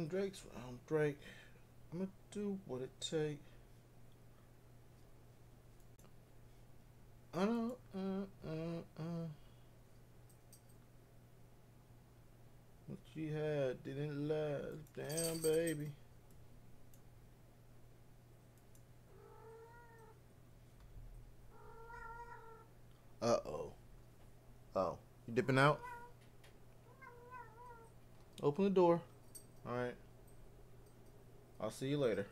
Drake's round Drake. I'ma do what it take. I know, what you had didn't last. Damn, baby. Uh-oh. Oh. You dipping out? Open the door. Alright. I'll see you later.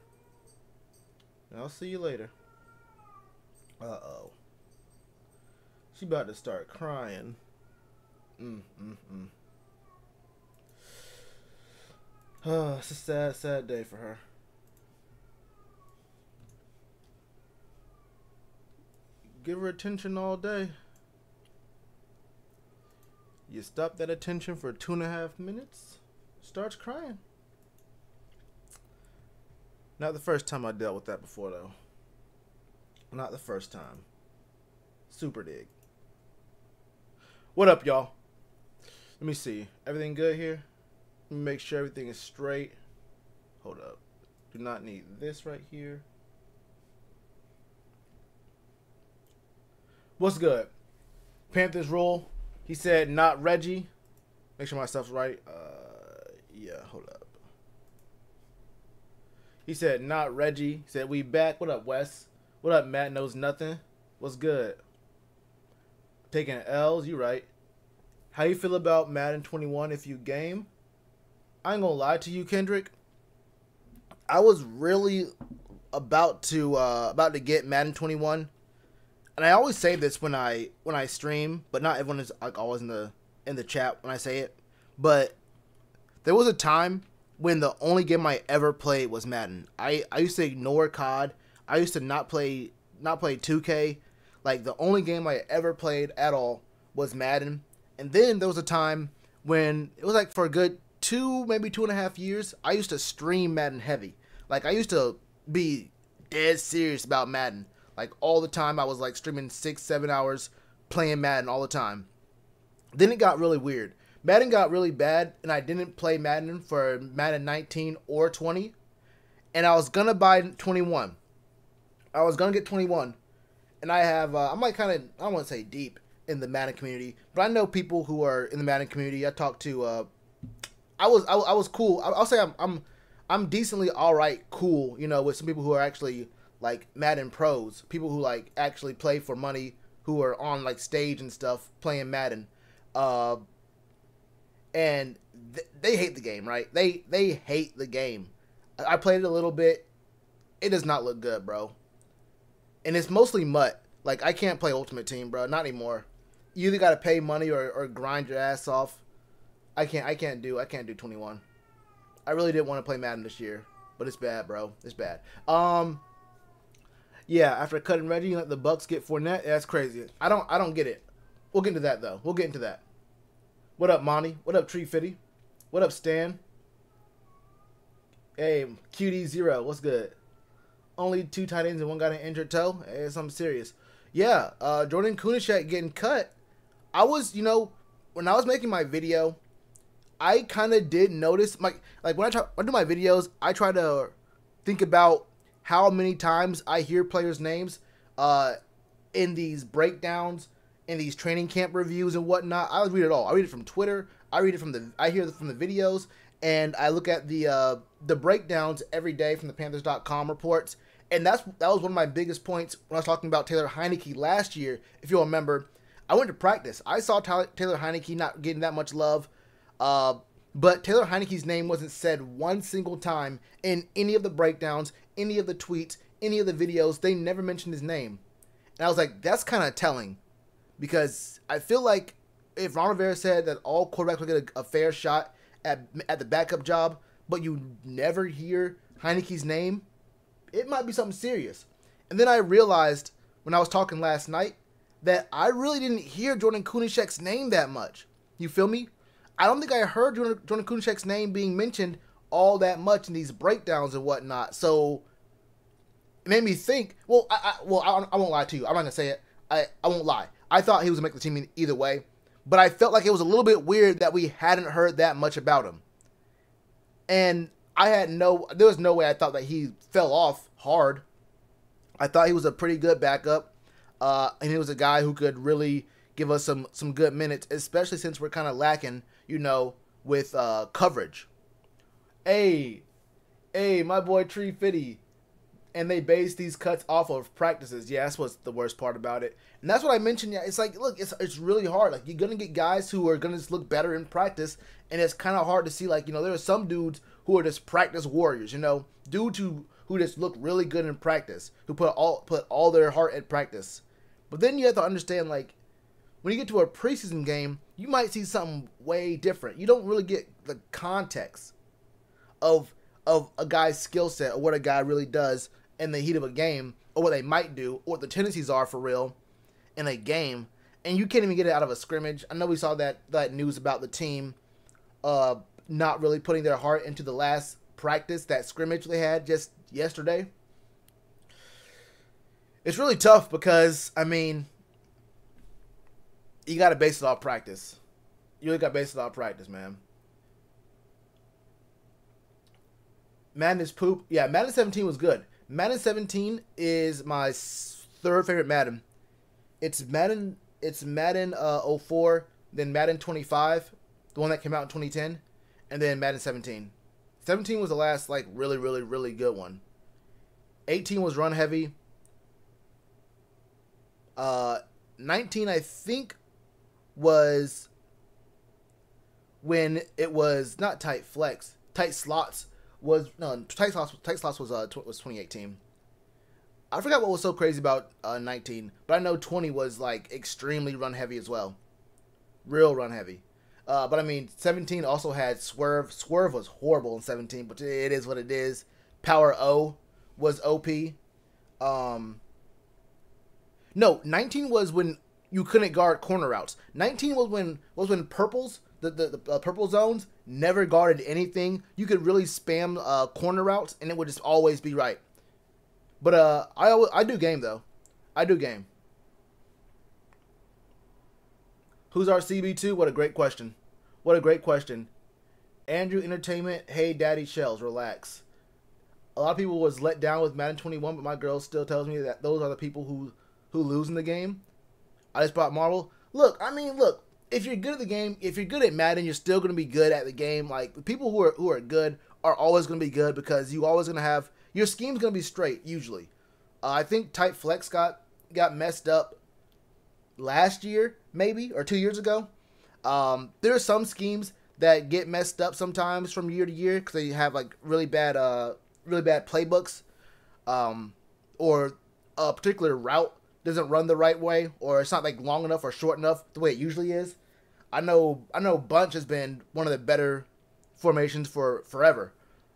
I'll see you later. Uh-oh. She about to start crying. It's a sad, sad day for her. Give her attention all day. You stop that attention for 2.5 minutes, starts crying. Not the first time I dealt with that before, though. Not the first time. Super dig. What up, y'all? Let me see. Everything good here? Let me make sure everything is straight. Hold up. Do not need this right here. What's good? Panthers roll. He said not Reggie. Make sure my stuff's right. Yeah, hold up. He said not Reggie. He said we back. What up, Wes? What up, Matt knows nothing? What's good? Taking L's, you right. How you feel about Madden 21 if you game? I ain't gonna lie to you, Kendrick. I was really about to get Madden 21. And I always say this when I stream, but not everyone is like always in the chat when I say it. But there was a time when the only game I ever played was Madden. I used to ignore COD. I used to not play 2K. Like the only game I ever played at all was Madden. And then there was a time when it was like for a good 2.5 years, I used to stream Madden heavy. Like I used to be dead serious about Madden. Like all the time, I was like streaming 6-7 hours playing Madden all the time. Then it got really weird. Madden got really bad, and I didn't play Madden for Madden 19 or 20. And I was gonna buy 21. I was gonna get 21, and I have I'm like kind of, I don't want to say deep in the Madden community, but I know people who are in the Madden community. I talked to I was cool. I'll say I'm decently all right, cool. You know, with some people who are actually like Madden pros, people who like actually play for money, who are on like stage and stuff playing Madden, and they hate the game, right? They hate the game. I played it a little bit. It does not look good, bro. And it's mostly MUT. Like I can't play Ultimate Team, bro. Not anymore. You either gotta pay money or grind your ass off. I can't do 21. I really didn't want to play Madden this year, but it's bad, bro. It's bad. Yeah, after cutting Reggie, you let the Bucks get Fournette. That's crazy. I don't get it. We'll get into that though. We'll get into that. What up, Monty? What up, Tree Fitty? What up, Stan? Hey, QD0. What's good? Only 2 tight ends and 1 got an injured toe. Hey, something serious. Yeah, Jordan Kunishek getting cut. I was, when I was making my video, I kind of did notice, like when I do my videos, I try to think about how many times I hear players' names in these breakdowns, in these training camp reviews and whatnot. I read it all. I read it from Twitter. I hear it from the videos, and I look at the breakdowns every day from the Panthers.com reports. And that was one of my biggest points when I was talking about Taylor Heinicke last year. If you'll remember, I went to practice. I saw Taylor Heinicke not getting that much love. But Taylor Heinicke's name wasn't said one single time in any of the breakdowns, any of the tweets, any of the videos. They never mentioned his name. And I was like, that's kind of telling. Because I feel like if Ron Rivera said that all quarterbacks will get a fair shot at the backup job, but you never hear Heinicke's name, it might be something serious. And then I realized when I was talking last night that I really didn't hear Jordan Kunishek's name that much. You feel me? I don't think I heard Jordan Kunishek's name being mentioned all that much in these breakdowns and whatnot. So it made me think. Well, I won't lie to you. I'm not gonna say it. I won't lie. I thought he was gonna make the team either way, but I felt like it was a little bit weird that we hadn't heard that much about him. And there was no way I thought that he fell off hard. I thought he was a pretty good backup, and he was a guy who could really give us some good minutes, especially since we're kind of lacking, with coverage. Hey, my boy Tree Fitty. And they base these cuts off of practices. Yeah, that's what's the worst part about it. And that's what I mentioned. Yeah, it's like, look, it's really hard. Like, you're going to get guys who are going to just look better in practice. And it's kind of hard to see, like, there are some dudes who are just practice warriors, dudes who just look really good in practice, who put all their heart at practice. But then you have to understand, like, when you get to a preseason game, you might see something way different. You don't really get the context of a guy's skill set or what a guy really does in the heat of a game, or what they might do, or what the tendencies are for real in a game, and you can't even get it out of a scrimmage. I know we saw that news about the team not really putting their heart into the last practice, that scrimmage they had just yesterday. It's really tough because, I mean, you got to base it off practice. You really got to base it off practice, man. Madden is poop. Yeah, Madden 17 was good. Madden 17 is my third favorite Madden. It's Madden 04, then Madden 25, the one that came out in 2010, and then Madden 17. 17 was the last, like, really, really, really good one. 18 was run heavy. 19, I think, was when it was not tight flex, tight slots. Tight slots was 2018. I forgot what was so crazy about 19, but I know 20 was like extremely run heavy as well, real run heavy. But I mean, 17 also had swerve. Swerve was horrible in 17, but it is what it is. Power O was OP. No, 19 was when you couldn't guard corner routes. 19 was when purples. The purple zones never guarded anything. You could really spam corner routes, and it would just always be right. But I do game, though. I do game. Who's our CB2? What a great question. What a great question. Andrew Entertainment, hey, Daddy Shells, relax. A lot of people was let down with Madden 21, but my girl still tells me that those are the people who lose in the game. I just brought Marvel. Look, if you're good at the game, if you're good at Madden, you're still going to be good at the game. Like, the people who are good are always going to be good because you always going to have, your scheme's going to be straight, usually. I think tight flex got messed up last year, maybe, or 2 years ago. There are some schemes that get messed up sometimes from year to year because they have, like, really bad playbooks, or a particular route doesn't run the right way, or it's not, like, long enough or short enough the way it usually is. I know bunch has been one of the better formations for forever.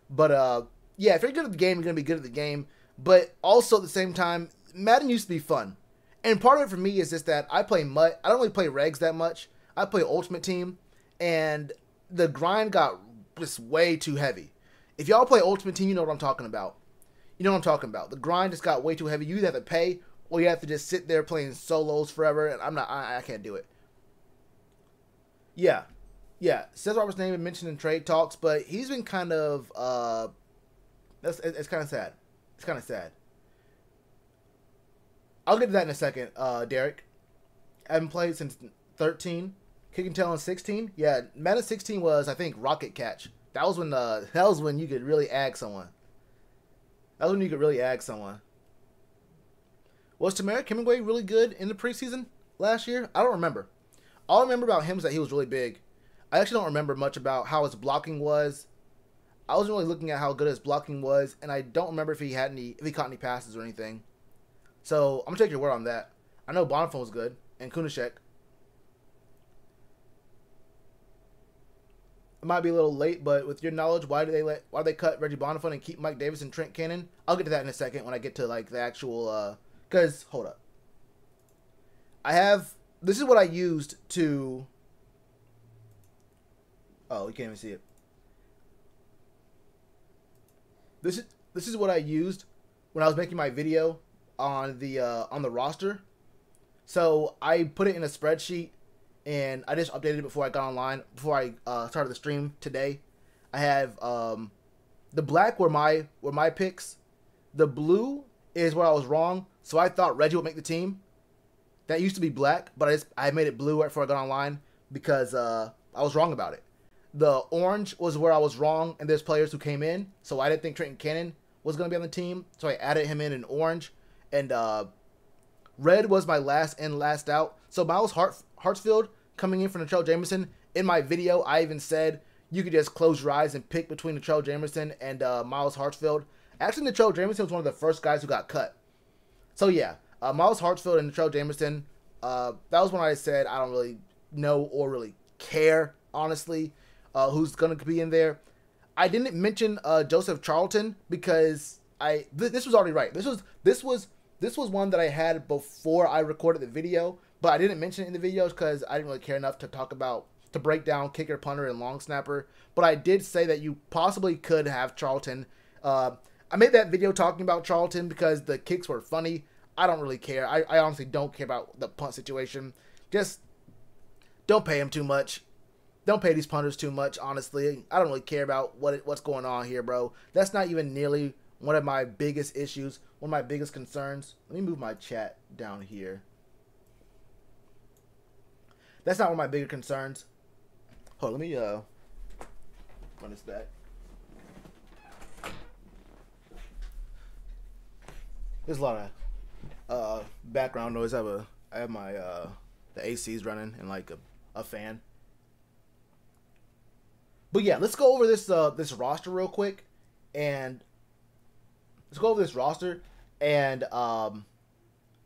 But yeah, if you're good at the game, you're gonna be good at the game. But also at the same time, Madden used to be fun. And part of it for me is just that I play MUT. I don't really play regs that much. I play Ultimate Team, and the grind got just way too heavy. If y'all play Ultimate Team, you know what I'm talking about. You know what I'm talking about. The grind just got way too heavy. You either have to pay, or you have to just sit there playing solos forever, and I can't do it. Yeah. Seth Roberts' name been mentioned in trade talks, but he's been kind of it's kind of sad. It's kind of sad. I'll get to that in a second, Derek. I haven't played since 13. Kick and Tail in 16. Yeah, Madden 16 was, I think, Rocket Catch. That was when you could really ag someone. Was Tamarick Hemingway really good in the preseason last year? I don't remember. All I remember about him is that he was really big. I actually don't remember much about how his blocking was. I wasn't really looking at how good his blocking was, and I don't remember if he caught any passes or anything. So I'm gonna take your word on that. I know Bonifon was good, and Kunashek. It might be a little late, but with your knowledge, why do they cut Reggie Bonifon and keep Mike Davis and Trent Cannon? I'll get to that in a second when I get to, like, the actual because hold up. This is what I used to... Oh, you can't even see it. This is what I used when I was making my video on the roster. So I put it in a spreadsheet, and I just updated it before I got online, before I started the stream today. I have The black were my picks. The blue is where I was wrong. So I thought Reggie would make the team. That used to be black, but I made it blue right before I got online because I was wrong about it. The orange was where I was wrong, and there's players who came in, so I didn't think Trenton Cannon was going to be on the team, so I added him in orange. And red was my last in, last out. So Miles Hartsfield coming in for Natrell Jameson. In my video, I even said you could just close your eyes and pick between Natrell Jameson and Miles Hartsfield. Actually, Natrell Jameson was one of the first guys who got cut. So yeah, Miles Hartsfield and Natrell Jameson, that was when I said I don't really know or really care, honestly, who's going to be in there. I didn't mention Joseph Charlton because this was already right. This was one that I had before I recorded the video, but I didn't mention it in the videos because I didn't really care enough to break down kicker, punter, and long snapper. But I did say that you possibly could have Charlton. I made that video talking about Charlton because the kicks were funny. I don't really care. I honestly don't care about the punt situation. Just don't pay him too much. Don't pay these punters too much, honestly. I don't really care about what's going on here, bro. That's not even nearly one of my biggest issues, one of my biggest concerns. Let me move my chat down here. That's not one of my bigger concerns. Hold on, let me run this back. There's a lot of background noise. I have my the AC's running and like a fan. But yeah, let's go over this roster real quick, and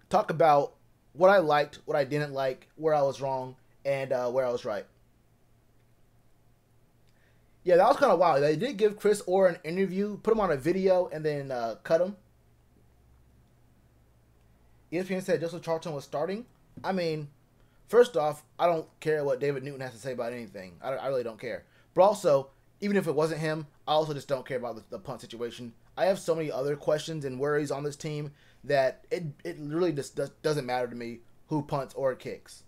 talk about what I liked, what I didn't like, where I was wrong, and where I was right. Yeah, that was kind of wild. They did give Chris Orr an interview, put him on a video, and then cut him. ESPN said Joseph Charlton was starting. I mean, first off, I don't care what David Newton has to say about anything. I really don't care. But also, even if it wasn't him, I also just don't care about the punt situation. I have so many other questions and worries on this team that it really just doesn't matter to me who punts or kicks.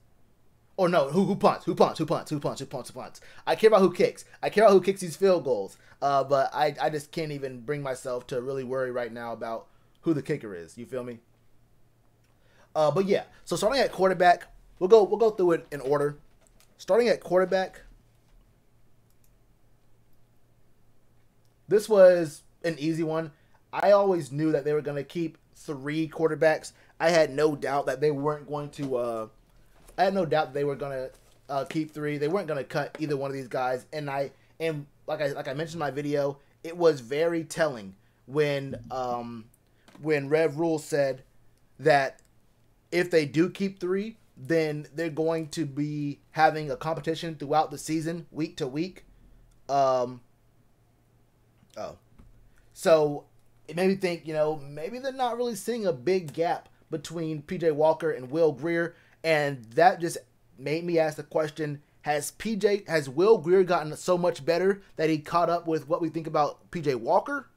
Or no, who punts. I care about who kicks. I care about who kicks these field goals. But I just can't even bring myself to really worry right now about who the kicker is. You feel me? But yeah, so starting at quarterback, we'll go through it in order. Starting at quarterback, this was an easy one. I always knew that they were going to keep 3 quarterbacks. I had no doubt that they weren't going to. I had no doubt that they were going to keep 3. They weren't going to cut either one of these guys. And like I mentioned in my video, it was very telling when Rev Rule said that if they do keep 3, then they're going to be having a competition throughout the season, week to week. So it made me think, maybe they're not really seeing a big gap between PJ Walker and Will Grier. And that just made me ask the question, has Will Grier gotten so much better that he caught up with what we think about PJ Walker?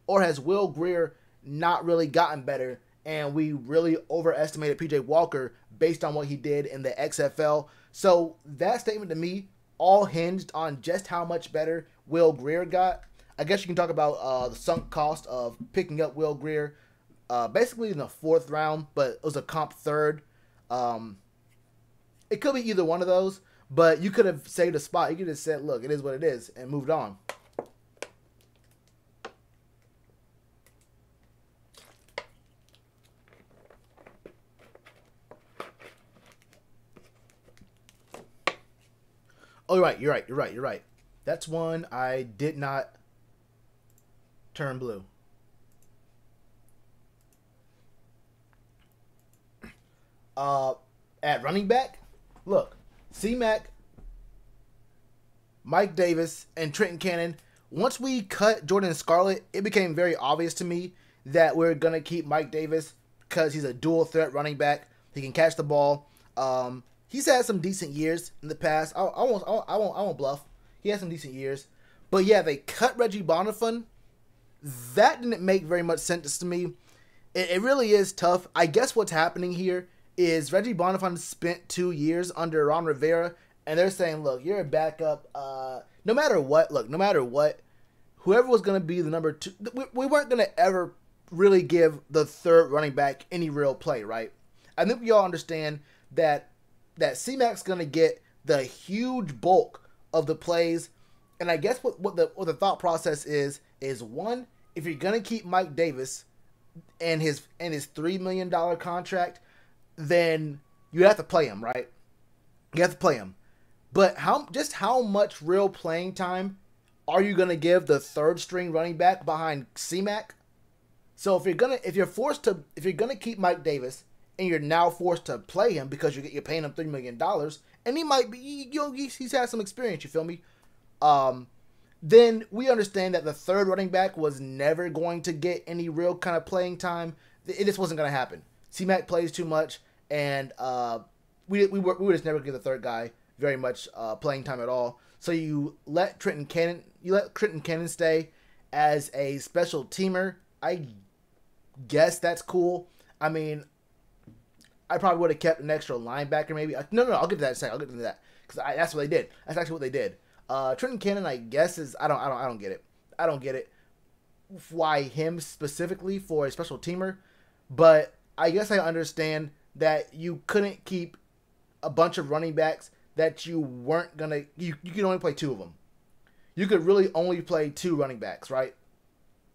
Or has Will Grier not really gotten better and we really overestimated PJ Walker based on what he did in the XFL? So that statement to me all hinged on just how much better Will Grier got. I guess you can talk about the sunk cost of picking up Will Grier basically in the 4th round, but it was a comp 3rd. It could be either one of those, but you could have saved a spot. You could have said, look, it is what it is, and moved on. Oh, you're right. That's one I did not turn blue. At running back, look, C-Mac, Mike Davis, and Trenton Cannon. Once we cut Jordan Scarlett, it became very obvious to me that we're going to keep Mike Davis because he's a dual threat running back. He can catch the ball. He's had some decent years in the past. I won't bluff. He had some decent years. But yeah, they cut Reggie Bonifant. That didn't make very much sense to me. It really is tough. I guess what's happening here is Reggie Bonifant spent 2 years under Ron Rivera, and they're saying, look, you're a backup. No matter what, whoever was going to be the number 2, we weren't going to ever really give the third running back any real play, right? I think we all understand that C-Mac's going to get the huge bulk of the plays. And I guess what the thought process is one, if you're going to keep Mike Davis and his $3 million contract, then you have to play him, right? You have to play him. But how much real playing time are you going to give the third string running back behind C-Mac? So if you're going to keep Mike Davis and you're now forced to play him because you're paying him $3 million, and he might be, he's had some experience, you feel me? Then we understand that the third running back was never going to get any real kind of playing time. It just wasn't going to happen. C-Mac plays too much, and we were just never going to give the third guy very much playing time at all. So you let Trenton Cannon stay as a special teamer. I guess that's cool. I mean, I probably would have kept an extra linebacker maybe. No, I'll get to that in a second. I'll get to that because that's what they did. That's actually what they did. Trenton Cannon, I guess, is I don't get it. I don't get it. Why him specifically for a special teamer? But I guess I understand that you couldn't keep a bunch of running backs that you weren't gonna. You could only play 2 of them. You could really only play 2 running backs, right?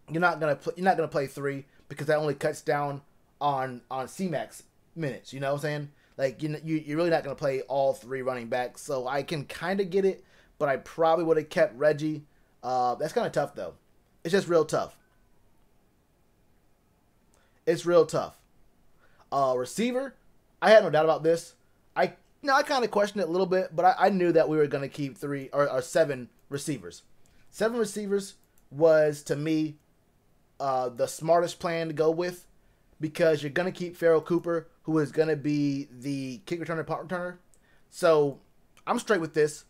You're not gonna play 3 because that only cuts down on C-Mac's minutes. You know what I'm saying? Like you're really not gonna play all 3 running backs. So I can kind of get it, but I probably would have kept Reggie. That's kind of tough though. It's just real tough. It's real tough. Receiver, I had no doubt about this. I kind of questioned it a little bit, but I knew that we were going to keep 3 or 7 receivers. 7 receivers was, to me, the smartest plan to go with because you're going to keep Farrell Cooper, who is going to be the kick returner, punt returner. So I'm straight with this.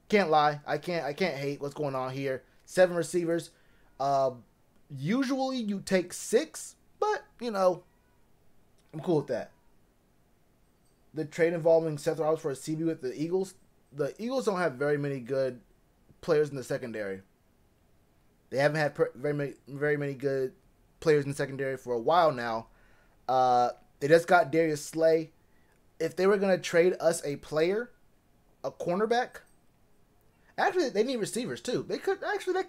Can't lie. I can't hate what's going on here. 7 receivers. Usually you take 6, but, I'm cool with that. The trade involving Seth Roberts for a CB with the Eagles. The Eagles don't have very many good players in the secondary. They haven't had very many good players in the secondary for a while now. They just got Darius Slay. If they were going to trade us a player, a cornerback, actually they need receivers too. They could actually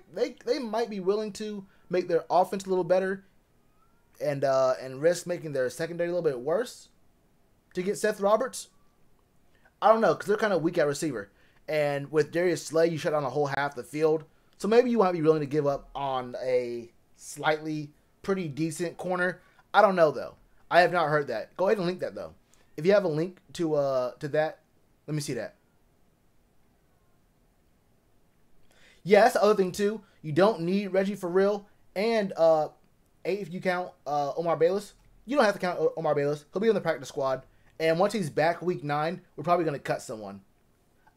they might be willing to make their offense a little better and risk making their secondary a little bit worse to get Seth Roberts. I don't know, because they're kind of weak at receiver. And with Darius Slay, you shut down a whole half the field. So maybe you might be willing to give up on a slightly pretty decent corner. I don't know, though. I have not heard that. Go ahead and link that, though. If you have a link to that, let me see that. Yeah, that's the other thing, too. You don't need Reggie for real. And 8 if you count Omar Bayless. You don't have to count Omar Bayless. He'll be on the practice squad. And once he's back week 9, we're probably going to cut someone.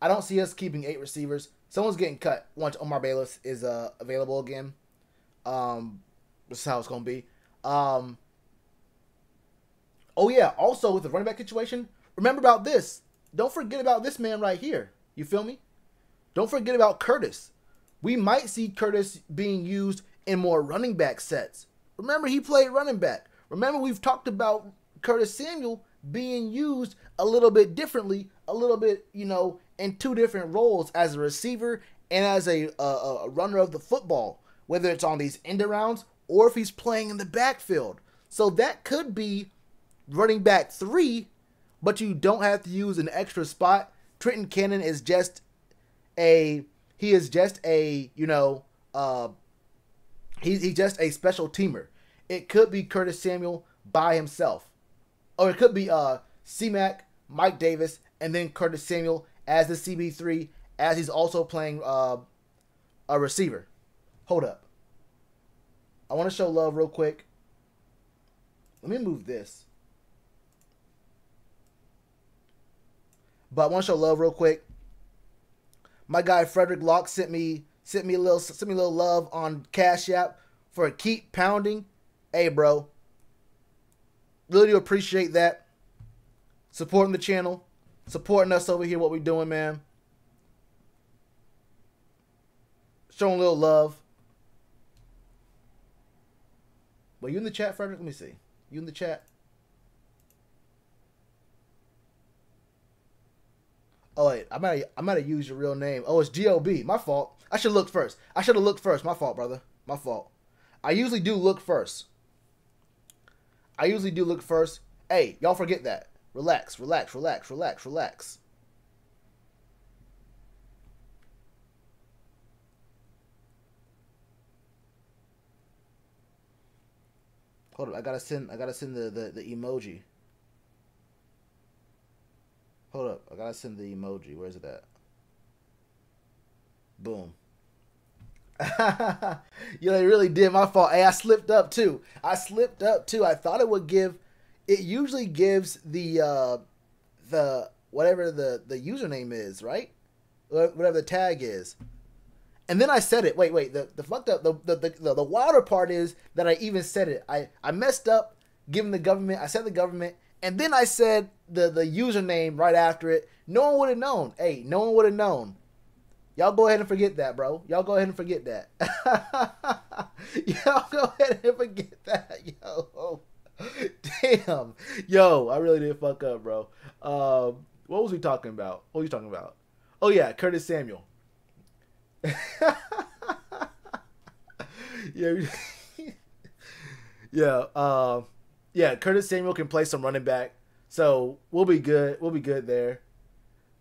I don't see us keeping 8 receivers. Someone's getting cut once Omar Bayless is available again. This is how it's going to be. Oh, yeah. Also, with the running back situation, remember about this. Don't forget about this man right here. You feel me? Don't forget about Curtis. We might see Curtis being used in more running back sets. Remember, he played running back. Remember, we've talked about Curtis Samuel being used a little bit differently, a little bit, in 2 different roles as a receiver and as a runner of the football, whether it's on these end arounds or if he's playing in the backfield. So that could be running back 3, but you don't have to use an extra spot. Trenton Cannon is just he's just a special teamer. It could be Curtis Samuel by himself. Or it could be C-Mac, Mike Davis, and then Curtis Samuel as the CB3, as he's also playing a receiver. Hold up. I want to show love real quick. Let me move this. But I want to show love real quick. My guy Frederick Locke sent me a little love on Cashapp for keep pounding. Hey, bro. Really do appreciate that. Supporting the channel. Supporting us over here, what we're doing, man. Showing a little love. Were you in the chat, Frederick? Let me see. You in the chat? Oh wait, I might have used your real name. Oh, it's GOB. My fault. I should look first. I should have looked first. My fault, brother. My fault. I usually do look first. I usually do look first. Hey, y'all forget that. Relax, relax, relax, relax, relax. Hold up, I gotta send the emoji. Hold up, I gotta send the emoji. Where's it at? Boom. You know, it really did. My fault. Hey, I slipped up too. I slipped up too. I thought it would give. It usually gives the whatever the username is, right? Whatever the tag is. And then I said it. Wait. The fucked up. The wilder part is that I even said it. I messed up giving the government. I said the government, and then I said the username right after it. No one would have known. Hey, no one would have known. Y'all go ahead and forget that, bro. Y'all go ahead and forget that. Y'all go ahead and forget that, yo. Damn. Yo, I really did fuck up, bro. What was we talking about? What were you talking about? Oh, yeah, Curtis Samuel. Yeah. Yeah, Curtis Samuel can play some running back. So we'll be good. We'll be good there.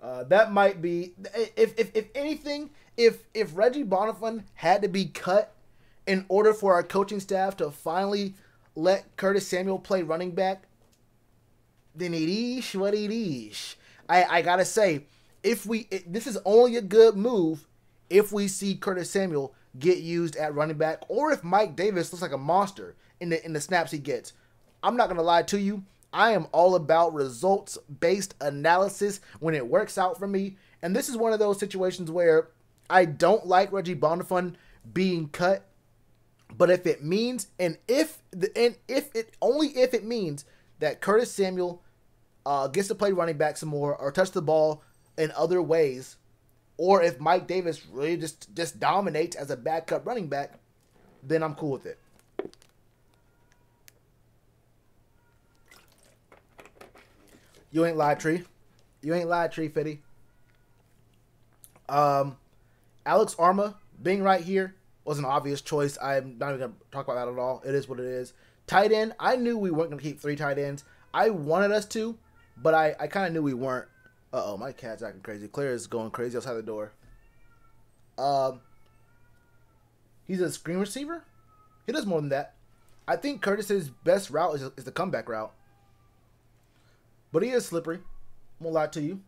That might be if anything, if Reggie Bonifant had to be cut in order for our coaching staff to finally let Curtis Samuel play running back, then it is what it is. I gotta say, this is only a good move if we see Curtis Samuel get used at running back, or if Mike Davis looks like a monster in the snaps he gets. I'm not gonna lie to you. I am all about results-based analysis when it works out for me. And this is one of those situations where I don't like Reggie Bonifant being cut. But if it means, if it means that Curtis Samuel gets to play running back some more or touch the ball in other ways, or if Mike Davis really just dominates as a backup running back, then I'm cool with it. You ain't lied, Tree. You ain't lied, Tree Fitty. Alex Arma being right here was an obvious choice. I'm not even going to talk about that at all. It is what it is. Tight end, I knew we weren't going to keep 3 tight ends. I wanted us to, but I kind of knew we weren't. Uh-oh, my cat's acting crazy. Claire is going crazy outside the door. He's a screen receiver? He does more than that. I think Curtis's best route is the comeback route. But he is slippery. I won't lie to you.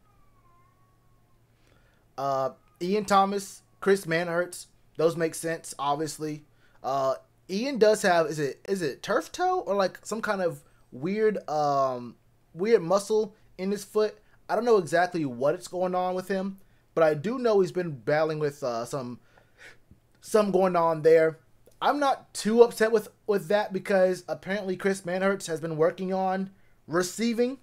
Ian Thomas, Chris Manhertz, those make sense, obviously. Ian does have, is it turf toe or like some kind of weird muscle in his foot? I don't know exactly what's going on with him, but I do know he's been battling with some going on there. I'm not too upset with that because apparently Chris Manhertz has been working on receiving.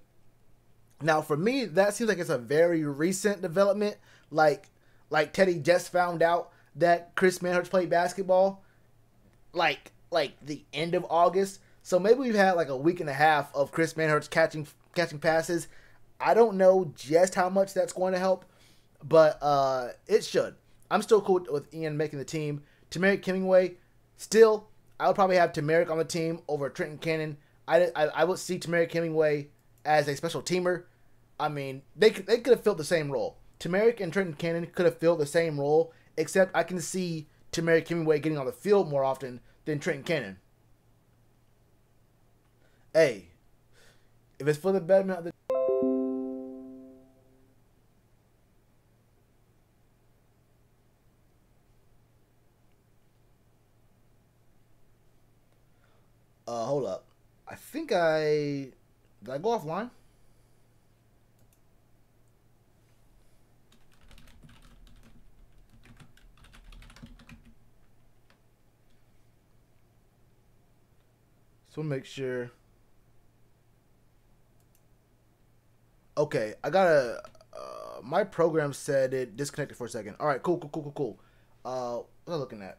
Now, for me, that seems like it's a very recent development. Like Teddy just found out that Chris Manhertz played basketball, like the end of August. So maybe we've had like a week and a half of Chris Manhertz catching passes. I don't know just how much that's going to help, but it should. I'm still cool with Ian making the team. Tamarick Hemingway, still, I would probably have Tamarick on the team over Trenton Cannon. I would see Tamarick Hemingway as a special teamer. I mean, they could have filled the same role. Tamarick and Trenton Cannon could have filled the same role, except I can see Tamarick Hemingway getting on the field more often than Trenton Cannon. Hey, if it's for the betterment of the... hold up. I think did I go offline? So make sure. Okay, I gotta. My program said it disconnected for a second. All right, cool. What was I looking at?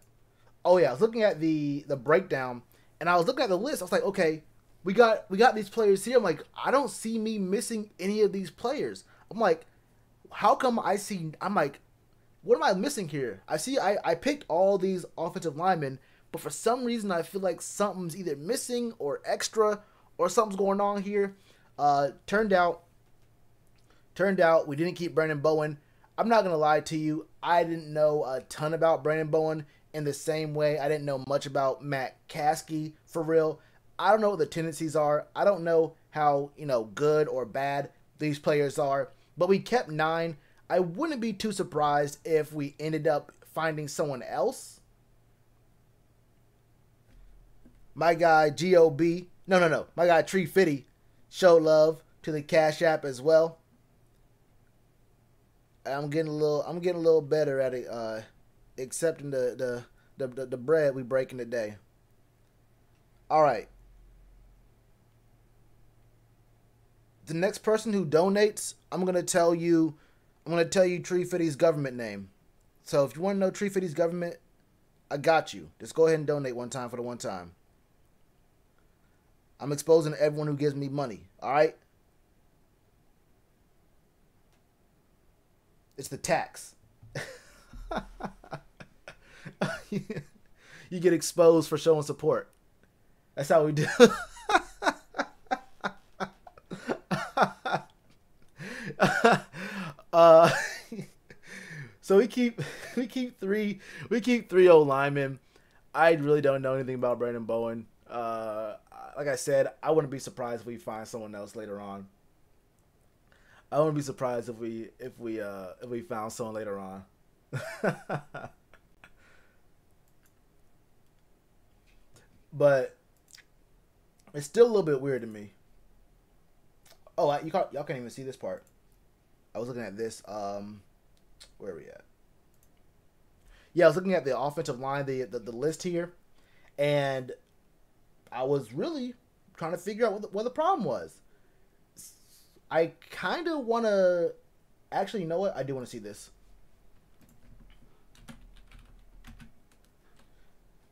Oh yeah, I was looking at the breakdown, And I was looking at the list. I was like, okay, we got these players here. I'm like, I don't see me missing any of these players. I'm like, how come I see? I'm like, what am I missing here? I picked all these offensive linemen, but for some reason I feel like something's either missing or extra or something's going on here. Turned out we didn't keep Brandon Bowen. I'm not going to lie to you. I didn't know a ton about Brandon Bowen in the same way I didn't know much about Matt Caskey for real. I don't know what the tendencies are. I don't know how, good or bad these players are. But we kept 9. I wouldn't be too surprised if we ended up finding someone else. My guy GOB, no, my guy Tree Fitty showed love to the Cash App as well. I'm getting a little better at it, accepting the bread we breaking today. All right. The next person who donates, I'm gonna tell you Tree Fitty's government name. So if you want to know Tree Fitty's government, I got you. Just go ahead and donate one time for the one time. I'm exposing everyone who gives me money. All right. It's the tax. You get exposed for showing support. That's how we do. So we keep 3 old linemen. I really don't know anything about Brandon Bowen. Like I said, I wouldn't be surprised if we find someone else later on. I wouldn't be surprised if we found someone later on. But it's still a little bit weird to me. Oh, y'all can't even see this part. I was looking at this. Where are we at? Yeah, I was looking at the offensive line, the list here, and I was really trying to figure out what the problem was. I kind of want to... Actually, you know what? I do want to see this.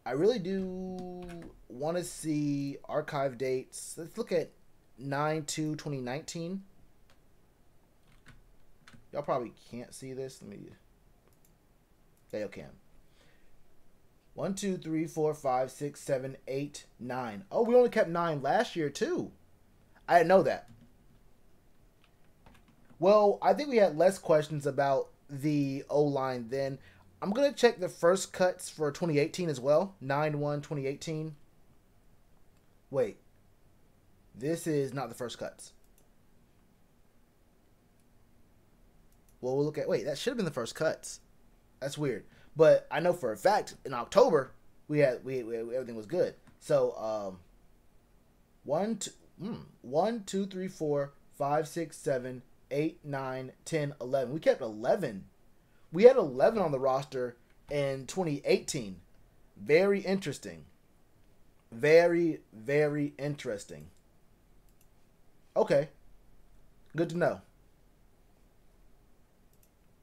I really do want to see archive dates. Let's look at 9/2/2019. Y'all probably can't see this. Let me... Yeah, you can. 1, 2, 3, 4, 5, 6, 7, 8, 9. Oh, we only kept 9 last year, too. I didn't know that. Well, I think we had less questions about the O-line then. I'm going to check the first cuts for 2018 as well. 9/1/2018. Wait. This is not the first cuts. Well, we'll look at... Wait, that should have been the first cuts. That's weird. But I know for a fact, in October, we everything was good. So, 1, 2, 3, 4, 5, 6, 7, 8, 9, 10, 11. We kept 11. We had 11 on the roster in 2018. Very interesting. Very, very interesting. Okay. Good to know.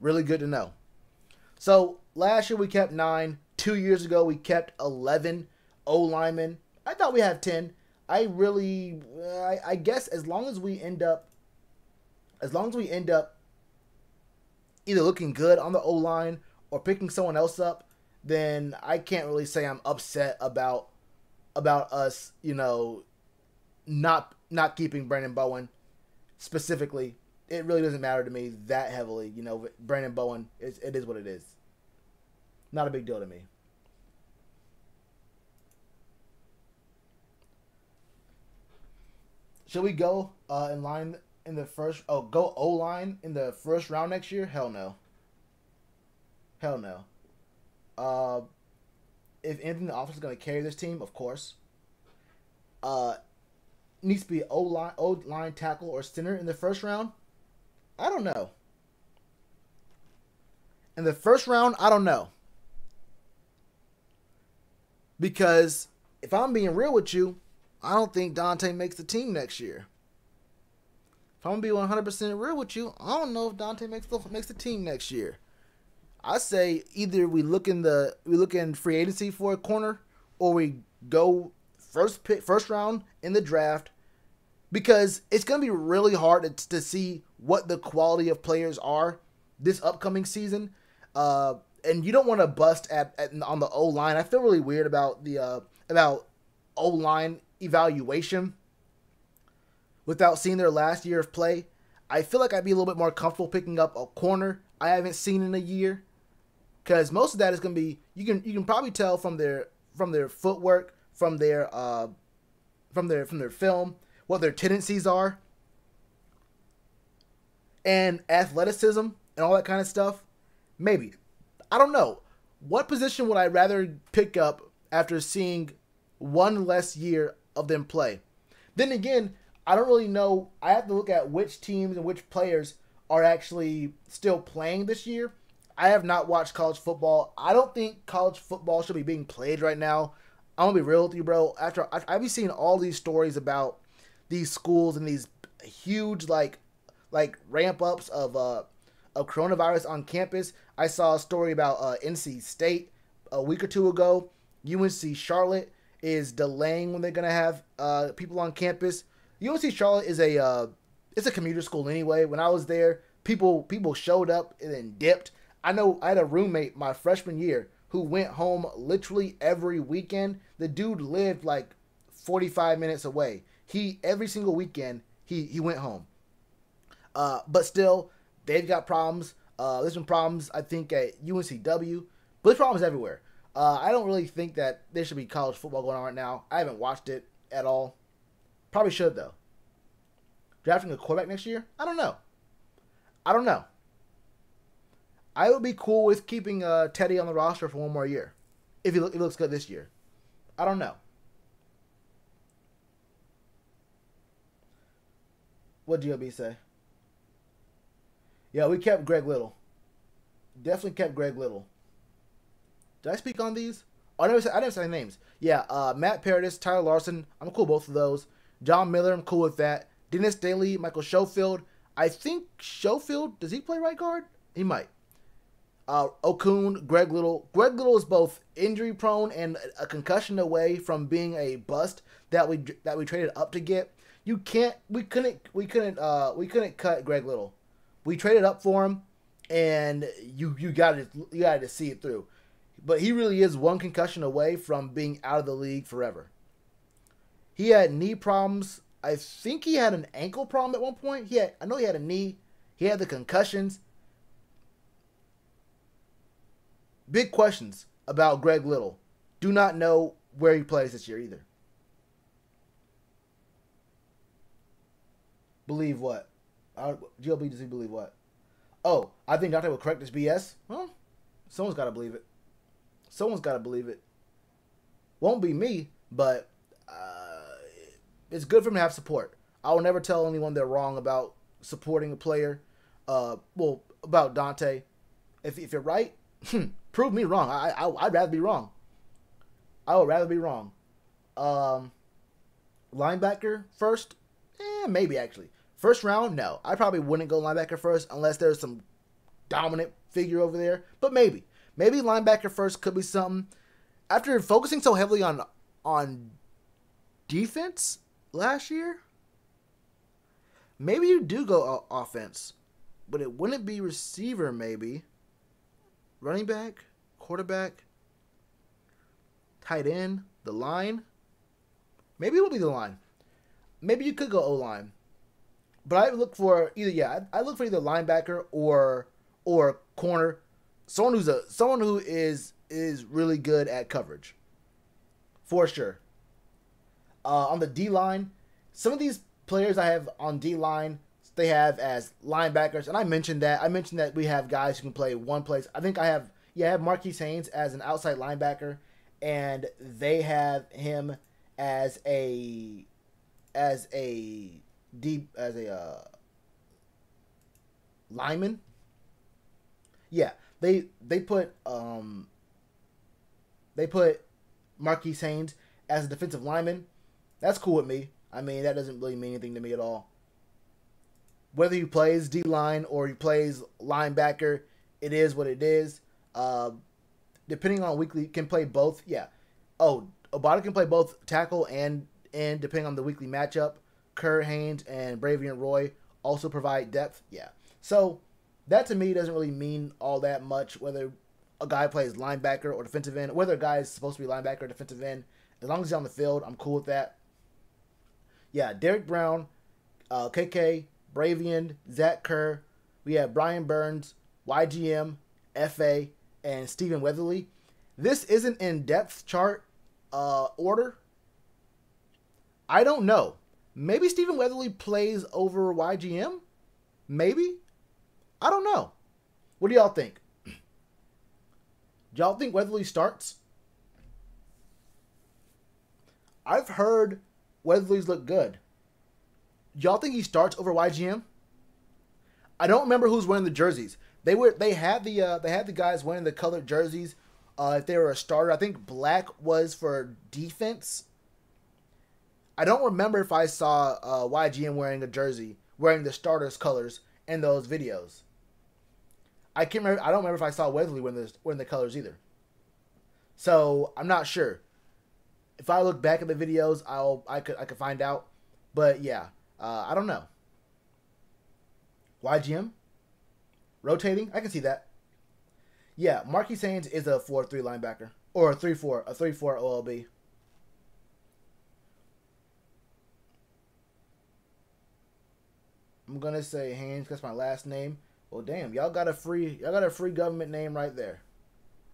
Really good to know. So, last year we kept 9. 2 years ago we kept 11 O-linemen. I thought we had 10. I guess as long as we end up either looking good on the O-line or picking someone else up, then I can't really say I'm upset about us, not keeping Brandon Bowen specifically. It really doesn't matter to me that heavily. Brandon Bowen, it is what it is. Not a big deal to me. Should we go in line in the first... Oh, go O-line in the first round next year? Hell no. Hell no. If anything, the offense is going to carry this team, of course. Needs to be O-line tackle or center in the first round? I don't know. In the first round, I don't know. Because if I'm being real with you, I don't think Dante makes the team next year. If I'm going to be 100% real with you, I don't know if Dante makes the team next year. I say either we look in free agency for a corner, or we go first round in the draft, because it's going to be really hard to see what the quality of players are this upcoming season. And you don't want to bust on the O line. I feel really weird about the about O line evaluation without seeing their last year of play. I feel like I'd be a little bit more comfortable picking up a corner I haven't seen in a year, because most of that is going to be, you can probably tell from their footwork, from their film, what their tendencies are, and athleticism and all that kind of stuff. Maybe, I don't know. What position would I rather pick up after seeing one less year of them play? Then again, I don't really know. I have to look at which teams and which players are actually still playing this year. I have not watched college football. I don't think college football should be being played right now. I'm gonna be real with you, bro. After I've been seeing all these stories about these schools and these huge like ramp ups of coronavirus on campus. I saw a story about NC State a week or two ago. UNC Charlotte is delaying when they're gonna have people on campus. UNC Charlotte is it's a commuter school anyway. When I was there, people showed up and then dipped. I know I had a roommate my freshman year who went home literally every weekend. The dude lived like 45 minutes away. Every single weekend he went home. But still, they've got problems. There's been problems, I think, at UNCW, but there's problems everywhere. I don't really think that there should be college football going on right now. I haven't watched it at all. Probably should, though. Drafting a quarterback next year? I don't know. I would be cool with keeping Teddy on the roster for one more year, if he looks good this year. I don't know. What'd GOB say? Yeah, we kept Greg Little. Definitely kept Greg Little. Did I speak on these? Oh, I didn't say names. Yeah, Matt Paradis, Tyler Larson. I'm cool with both of those. John Miller, I'm cool with that. Dennis Daly, Michael Schofield. I think Schofield, does he play right guard? He might. Okun, Greg Little. Greg Little is both injury prone and a concussion away from being a bust that we traded up to get. We couldn't cut Greg Little. We traded up for him, and you got to see it through. But he really is one concussion away from being out of the league forever. He had knee problems. I think he had an ankle problem at one point. I know he had a knee. He had the concussions. Big questions about Greg Little. Do not know where he plays this year either. Believe what? GLB, does he believe what? Oh, I think Dante will correct this BS. Well, someone's got to believe it. Won't be me, but it's good for him to have support. I will never tell anyone they're wrong about supporting a player. About Dante. If you're right, prove me wrong. I'd rather be wrong. I would rather be wrong. Linebacker first? Maybe actually. First round? No. I probably wouldn't go linebacker first unless there's some dominant figure over there. But maybe. Maybe linebacker first could be something. After focusing so heavily on defense last year, maybe you do go offense. But it wouldn't be receiver, maybe. Running back, quarterback, tight end, the line. Maybe it will be the line. Maybe you could go O-line. But I look for I look for either linebacker or corner. Someone who is really good at coverage. For sure. On the D-line, some of these players I have on D-line, they have as linebackers, and I mentioned that we have guys who can play one place. I think I have Marquise Haynes as an outside linebacker, and they have him as a lineman. Yeah, they put Marquise Haynes as a defensive lineman. That's cool with me. I mean, that doesn't really mean anything to me at all. Whether he plays D-line or he plays linebacker, it is what it is. Depending on weekly, can play both. Yeah. Oh, Obata can play both tackle and end depending on the weekly matchup. Kerr, Haynes, and Braviant Roy also provide depth. Yeah. So that to me doesn't really mean all that much whether a guy plays linebacker or defensive end, whether a guy is supposed to be linebacker or defensive end. As long as he's on the field, I'm cool with that. Yeah, Derek Brown, KK, Bravian, Zach Kerr. We have Brian Burns, YGM, FA, and Stephen Weatherly. This isn't in depth chart order. I don't know. Maybe Stephen Weatherly plays over YGM? Maybe? I don't know. What do y'all think? Do y'all think Weatherly starts? I've heard Weatherly's look good. Do y'all think he starts over YGM? I don't remember who's wearing the jerseys. They had the guys wearing the colored jerseys. If they were a starter, I think black was for defense. I don't remember if I saw YGM wearing a jersey, wearing the starters' colors in those videos. I can't remember. I don't remember if I saw Wesley wearing the colors either. So I'm not sure. If I look back at the videos, I could find out. But yeah, I don't know. YGM rotating, I can see that. Yeah, Marquis Haynes is a 4-3 linebacker or a 3-4 OLB. I'm gonna say Haynes because my last name. Well, damn, y'all got a free government name right there.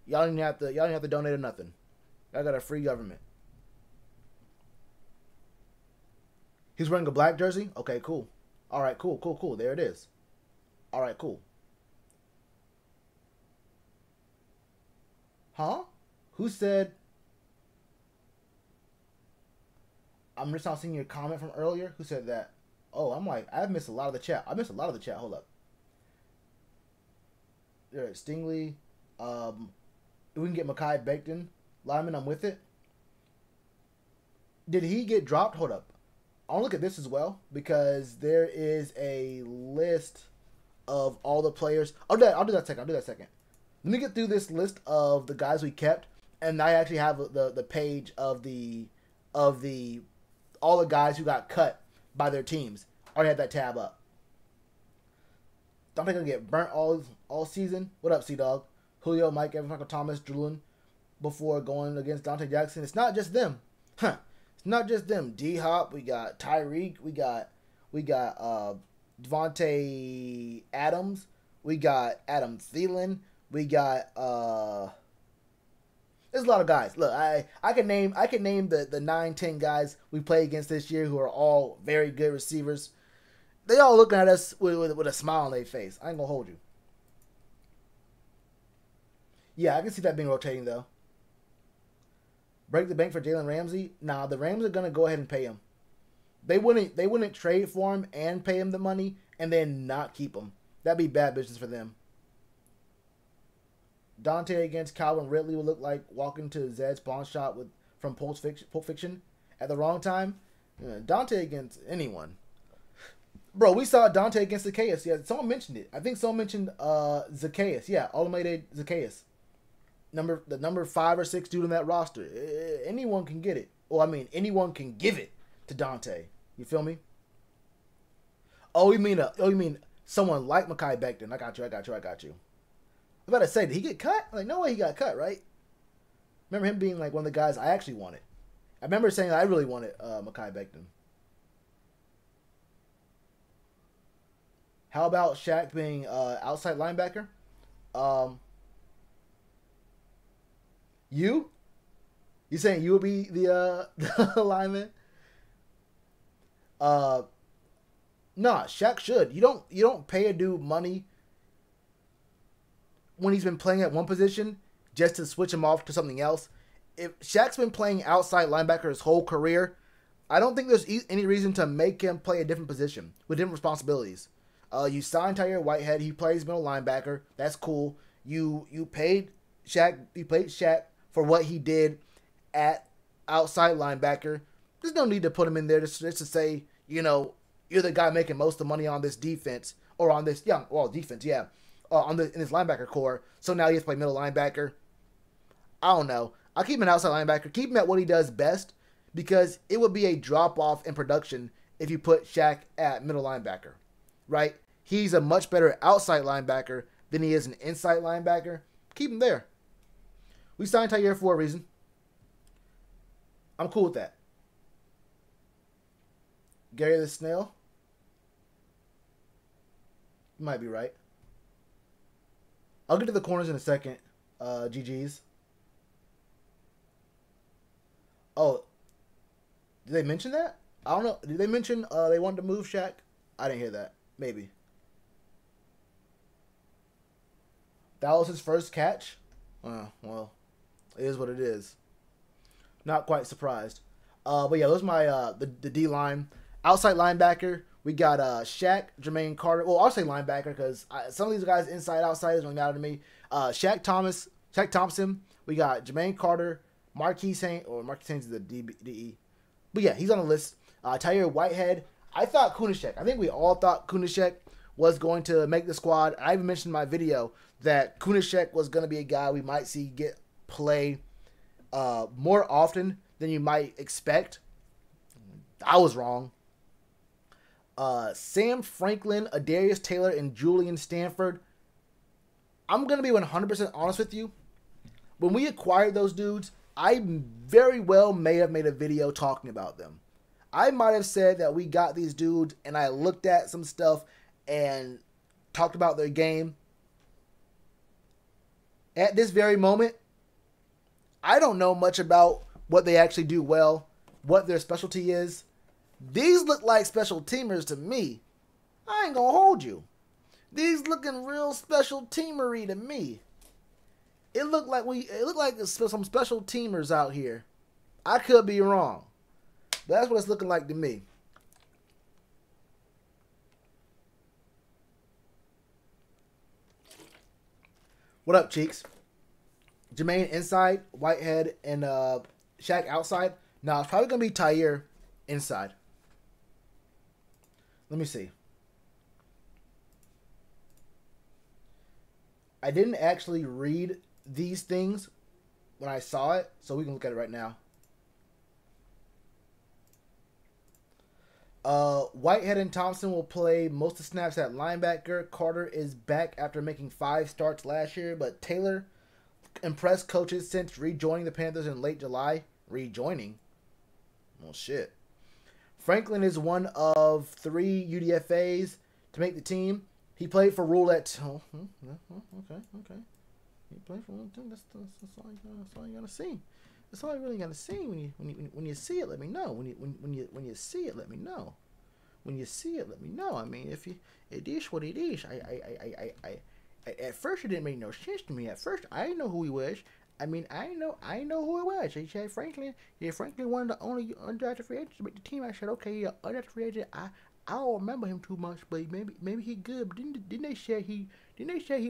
Y'all didn't have to donate or nothing. Y'all got a free government. He's wearing a black jersey. Okay, cool. All right, cool. There it is. All right, cool. Huh? Who said? I'm just not seeing your comment from earlier. Who said that? Oh, I'm like, I've missed a lot of the chat. Hold up. There, Stingley. If we can get Mekhi Becton, lineman, I'm with it. Did he get dropped? Hold up. I'll look at this as well because there is a list of all the players. I'll do that second. Let me get through this list of the guys we kept, and I actually have the page of all the guys who got cut by their teams. I already had that tab up. Don't think I'm gonna get burnt all season. What up, C-Dog? Julio, Mike Evans, Michael Thomas, Drulin before going against Dante Jackson. It's not just them. Huh. It's not just them. D-Hop, we got Tyreek, we got Devontae Adams, we got Adam Thielen, we got there's a lot of guys. Look, I can name the 9-10 guys we play against this year who are all very good receivers. They all looking at us with a smile on their face. I ain't gonna hold you. Yeah, I can see that being rotating though. Break the bank for Jalen Ramsey? Nah, the Rams are gonna go ahead and pay him. They wouldn't trade for him and pay him the money and then not keep him. That'd be bad business for them. Dante against Calvin Ridley would look like walking to Zed's pawn shop from Pulp Fiction at the wrong time. Dante against anyone. Bro, we saw Dante against Zacchaeus. Yeah, someone mentioned it. I think someone mentioned Zacchaeus. Yeah, Olamide Zacchaeus. The number 5 or 6 dude on that roster. Anyone can get it. Well, I mean, anyone can give it to Dante. You feel me? Oh, you mean someone like Mekhi Becton? I got you. I'm about to say, did he get cut? Like, no way he got cut, right? Remember him being like one of the guys I actually wanted. I remember saying I really wanted Mekhi Becton. How about Shaq being outside linebacker? You saying you would be the lineman? Nah, Shaq should. You don't pay a dude money when he's been playing at one position just to switch him off to something else. If Shaq's been playing outside linebacker his whole career, I don't think there's any reason to make him play a different position with different responsibilities. You signed Tyre Whitehead. He plays middle linebacker. That's cool. You paid Shaq for what he did at outside linebacker. There's no need to put him in there just to say, you're the guy making most of the money on this defense or on this defense, yeah, in this linebacker core. So now he has to play middle linebacker. I don't know. I'll keep him an outside linebacker. Keep him at what he does best because it would be a drop-off in production if you put Shaq at middle linebacker, right? He's a much better outside linebacker than he is an inside linebacker. Keep him there. We signed Tyre for a reason. I'm cool with that. Gary the Snail. You might be right. I'll get to the corners in a second. GG's. Oh, did they mention that? I don't know. Did they mention they wanted to move Shaq? I didn't hear that. Maybe. That was his first catch? Well, it is what it is. Not quite surprised. But yeah, those are my the D-line. Outside linebacker, we got Shaq, Jermaine Carter. Well, I'll say linebacker because some of these guys inside, outside is going to matter to me. Shaq Thompson. We got Jermaine Carter, Marquise Haynes is the DE. But yeah, he's on the list. Tyre Whitehead. I thought Kunashek. I think we all thought Kunashek was going to make the squad. I even mentioned in my video that Kunashek was going to be a guy we might see get play more often than you might expect. I was wrong. Sam Franklin, Adarius Taylor, and Julian Stanford. I'm going to be 100% honest with you. When we acquired those dudes, I very well may have made a video talking about them. I might have said that we got these dudes and I looked at some stuff and talked about their game. At this very moment, I don't know much about what they actually do well, what their specialty is. These look like special teamers to me. I ain't gonna hold you. These looking real special teamery to me. It looked like some special teamers out here. I could be wrong. But that's what it's looking like to me. What up, Cheeks? Jermaine inside, Whitehead, and Shaq outside. Now, it's probably going to be Tyre inside. Let me see. I didn't actually read these things when I saw it, so we can look at it right now. Whitehead and Thompson will play most of the snaps at linebacker. Carter is back after making 5 starts last year, but Taylor impressed coaches since rejoining the Panthers in late July. Rejoining? Well, shit. Franklin is one of 3 UDFAs to make the team. He played for Roulette. Oh, okay. He played for one team. That's all you gotta see. That's all you really gotta see. When you see it, let me know. When you see it, let me know. When you see it, let me know. I mean, if you it is what it is. I at first it didn't make no sense to me. At first I didn't know who he was. I mean, I know who it was. He said Franklin. Yeah, Franklin one of the only undrafted free agents to make the team. I said, okay, yeah, undrafted free agent. I don't remember him too much, but maybe he good. But didn't they say he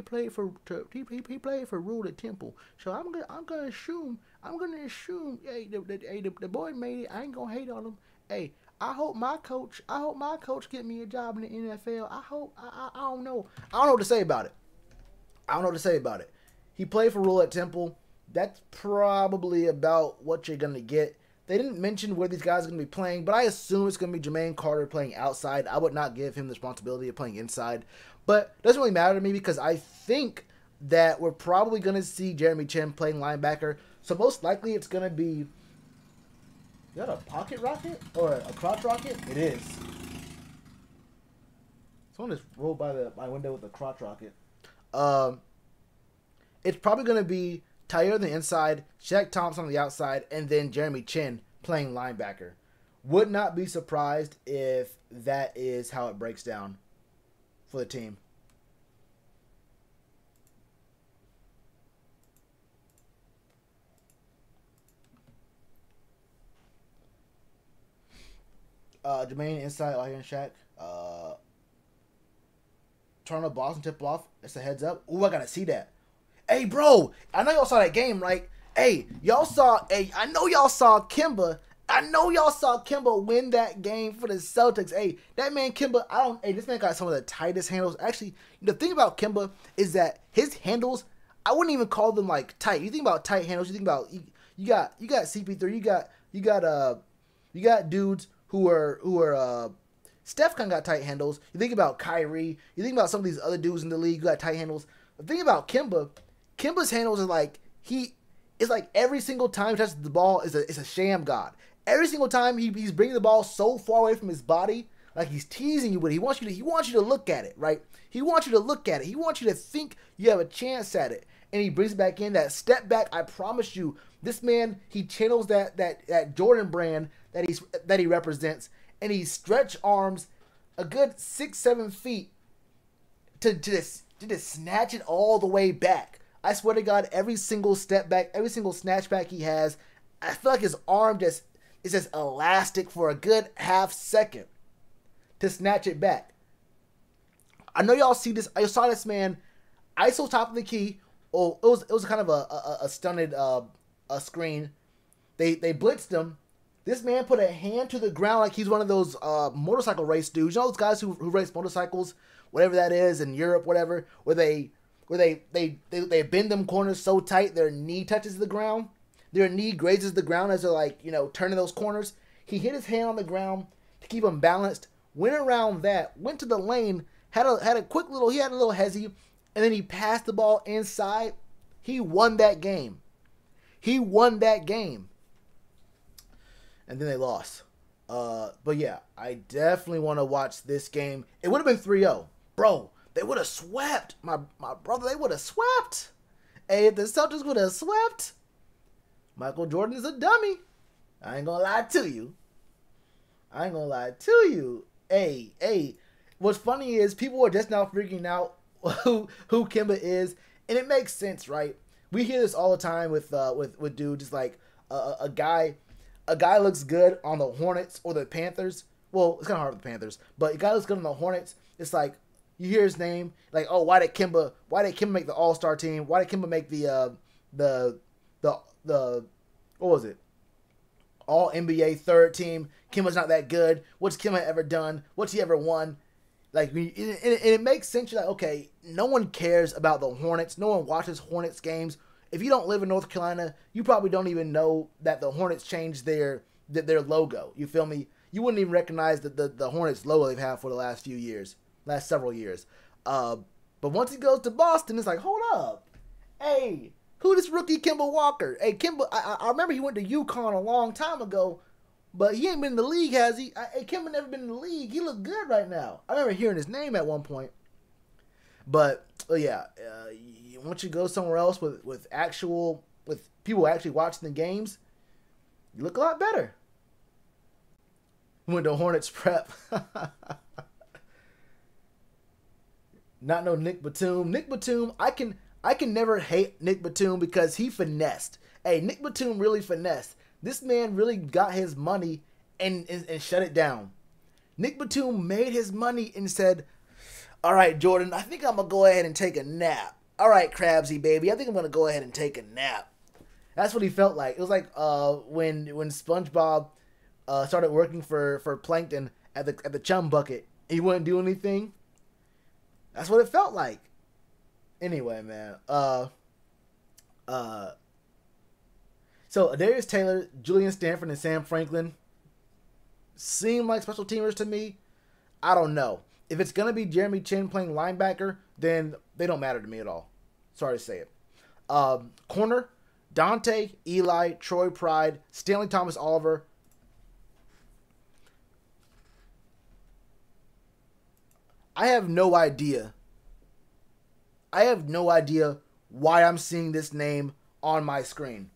played for he played for Rule at Temple? So I'm gonna assume. Hey, the boy made it. I ain't gonna hate on him. Hey, I hope my coach get me a job in the NFL. I don't know. I don't know what to say about it. He played for Rule at Temple. That's probably about what you're gonna get. They didn't mention where these guys are going to be playing, but I assume it's going to be Jermaine Carter playing outside. I would not give him the responsibility of playing inside. But it doesn't really matter to me because I think that we're probably going to see Jeremy Chin playing linebacker. So most likely it's going to be... Is that a pocket rocket or a crotch rocket? It is. Someone just rolled by my window with a crotch rocket. It's probably going to be Tyre on the inside, Shaq Thompson on the outside, and then Jeremy Chin playing linebacker. Would not be surprised if that is how it breaks down for the team. Jermaine inside, Tyre and Shaq. Toronto Boston tip off. It's a heads up. Ooh, I gotta see that. Hey, bro, I know y'all saw that game, right? Hey, I know y'all saw Kemba. I know y'all saw Kemba win that game for the Celtics. Hey, that man Kemba, this man got some of the tightest handles. Actually, the thing about Kemba is that his handles, I wouldn't even call them like tight. You think about tight handles, you think about You got CP3. You got dudes who are Steph kind of got tight handles. You think about Kyrie. You think about some of these other dudes in the league who got tight handles. The thing about Kimba's handles are like it's like every single time he touches the ball is a sham god. Every single time he's bringing the ball so far away from his body, like he's teasing you with it. He wants you to look at it, right? He wants you to look at it. He wants you to think you have a chance at it. And he brings it back in. That step back, I promise you, this man, he channels that Jordan brand that he represents, and he stretch arms a good 6-7 feet to just snatch it all the way back. I swear to God, every single step back, every single snatch back he has, I feel like his arm is just elastic for a good half second to snatch it back. I know y'all see this. I saw this man ISO top of the key. Oh, it was kind of a stunted screen. They blitzed him. This man put a hand to the ground like he's one of those motorcycle race dudes. You know those guys who race motorcycles, whatever that is in Europe, whatever, where they bend them corners so tight their knee touches the ground. Their knee grazes the ground as they're like, turning those corners. He hit his hand on the ground to keep him balanced. Went around that, went to the lane, had a quick little, he had a little hezzy, and then he passed the ball inside. He won that game. He won that game. And then they lost. But yeah, I definitely want to watch this game. It would have been 3-0. Bro, they would have swept. My brother, they would have swept. Hey, if the Celtics would have swept, Michael Jordan is a dummy. I ain't gonna lie to you. Hey, what's funny is people are just now figuring out who Kemba is, and it makes sense, right? We hear this all the time with dudes. It's like a guy looks good on the Hornets or the Panthers. Well, it's kind of hard with the Panthers, but a guy looks good on the Hornets. It's like you hear his name, like, oh, why did Kemba make the All-Star team? Why did Kemba make the what was it? All NBA third team. Kemba's not that good. What's Kemba ever done? What's he ever won? Like, and it makes sense. You're like, okay, no one cares about the Hornets. No one watches Hornets games. If you don't live in North Carolina, you probably don't even know that the Hornets changed their logo. You feel me? You wouldn't even recognize the Hornets logo they've had for the last several years. But once he goes to Boston, it's like, hold up. Hey, who this rookie Kemba Walker? Hey, Kemba, I remember he went to UConn a long time ago, but he ain't been in the league, has he? Hey, Kemba never been in the league. He look good right now. I remember hearing his name at one point. But, yeah, once you go somewhere else with people actually watching the games, you look a lot better. Went to Hornets prep. Not no Nick Batum. Nick Batum, I can never hate Nick Batum because he finessed. Hey, Nick Batum really finessed. This man really got his money and shut it down. Nick Batum made his money and said, all right, Jordan, I think I'm going to go ahead and take a nap. All right, Crabsy, baby, I think I'm going to go ahead and take a nap. That's what he felt like. It was like when SpongeBob started working for Plankton at the chum bucket. He wouldn't do anything. That's what it felt like. Anyway, man. So Darius Taylor, Julian Stanford, and Sam Franklin seem like special teamers to me. I don't know. If it's gonna be Jeremy Chin playing linebacker, then they don't matter to me at all. Sorry to say it. Corner, Dante, Eli, Troy Pride, Stanley Thomas Oliver. I have no idea why I'm seeing this name on my screen.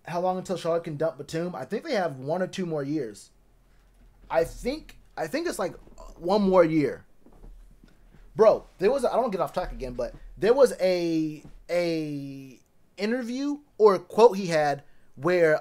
How long until Charlotte can dump Batum? I think they have 1 or 2 more years. I think it's like 1 more year. Bro, I don't want to get off track again, but there was a interview or a quote he had where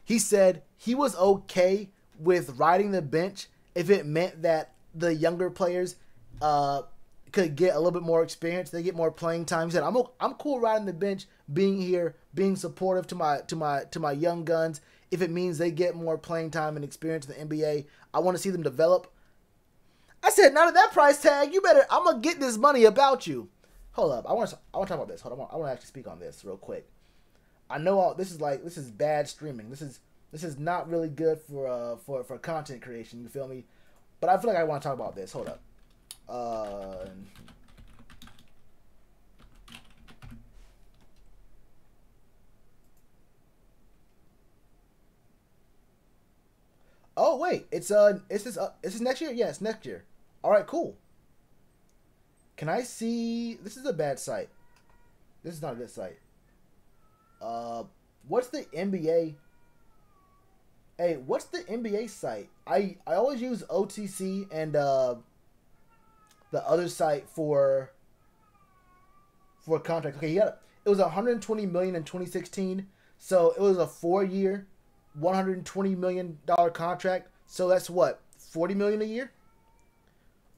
he said he was okay with riding the bench if it meant that the younger players could get a little bit more experience, they get more playing time. He said, "I'm cool riding the bench, being here, being supportive to my young guns. If it means they get more playing time and experience in the NBA, I want to see them develop." I said, "Not at that price tag. I'm gonna get this money about you." hold up. I want to talk about this. Hold on. I want to actually speak on this real quick. I know this is bad streaming. This is not really good for content creation. You feel me? But I feel like I want to talk about this. Hold up. Oh wait, it's this next year? Yeah, it's next year. All right, cool. Can I see? This is a bad site. This is not a good site. Uh, what's the NBA? Hey, what's the NBA site? I always use OTC and the other site for contract. Okay, it was 120 million in 2016, so it was a 4-year, 120 million dollar contract. So that's what, 40 million a year.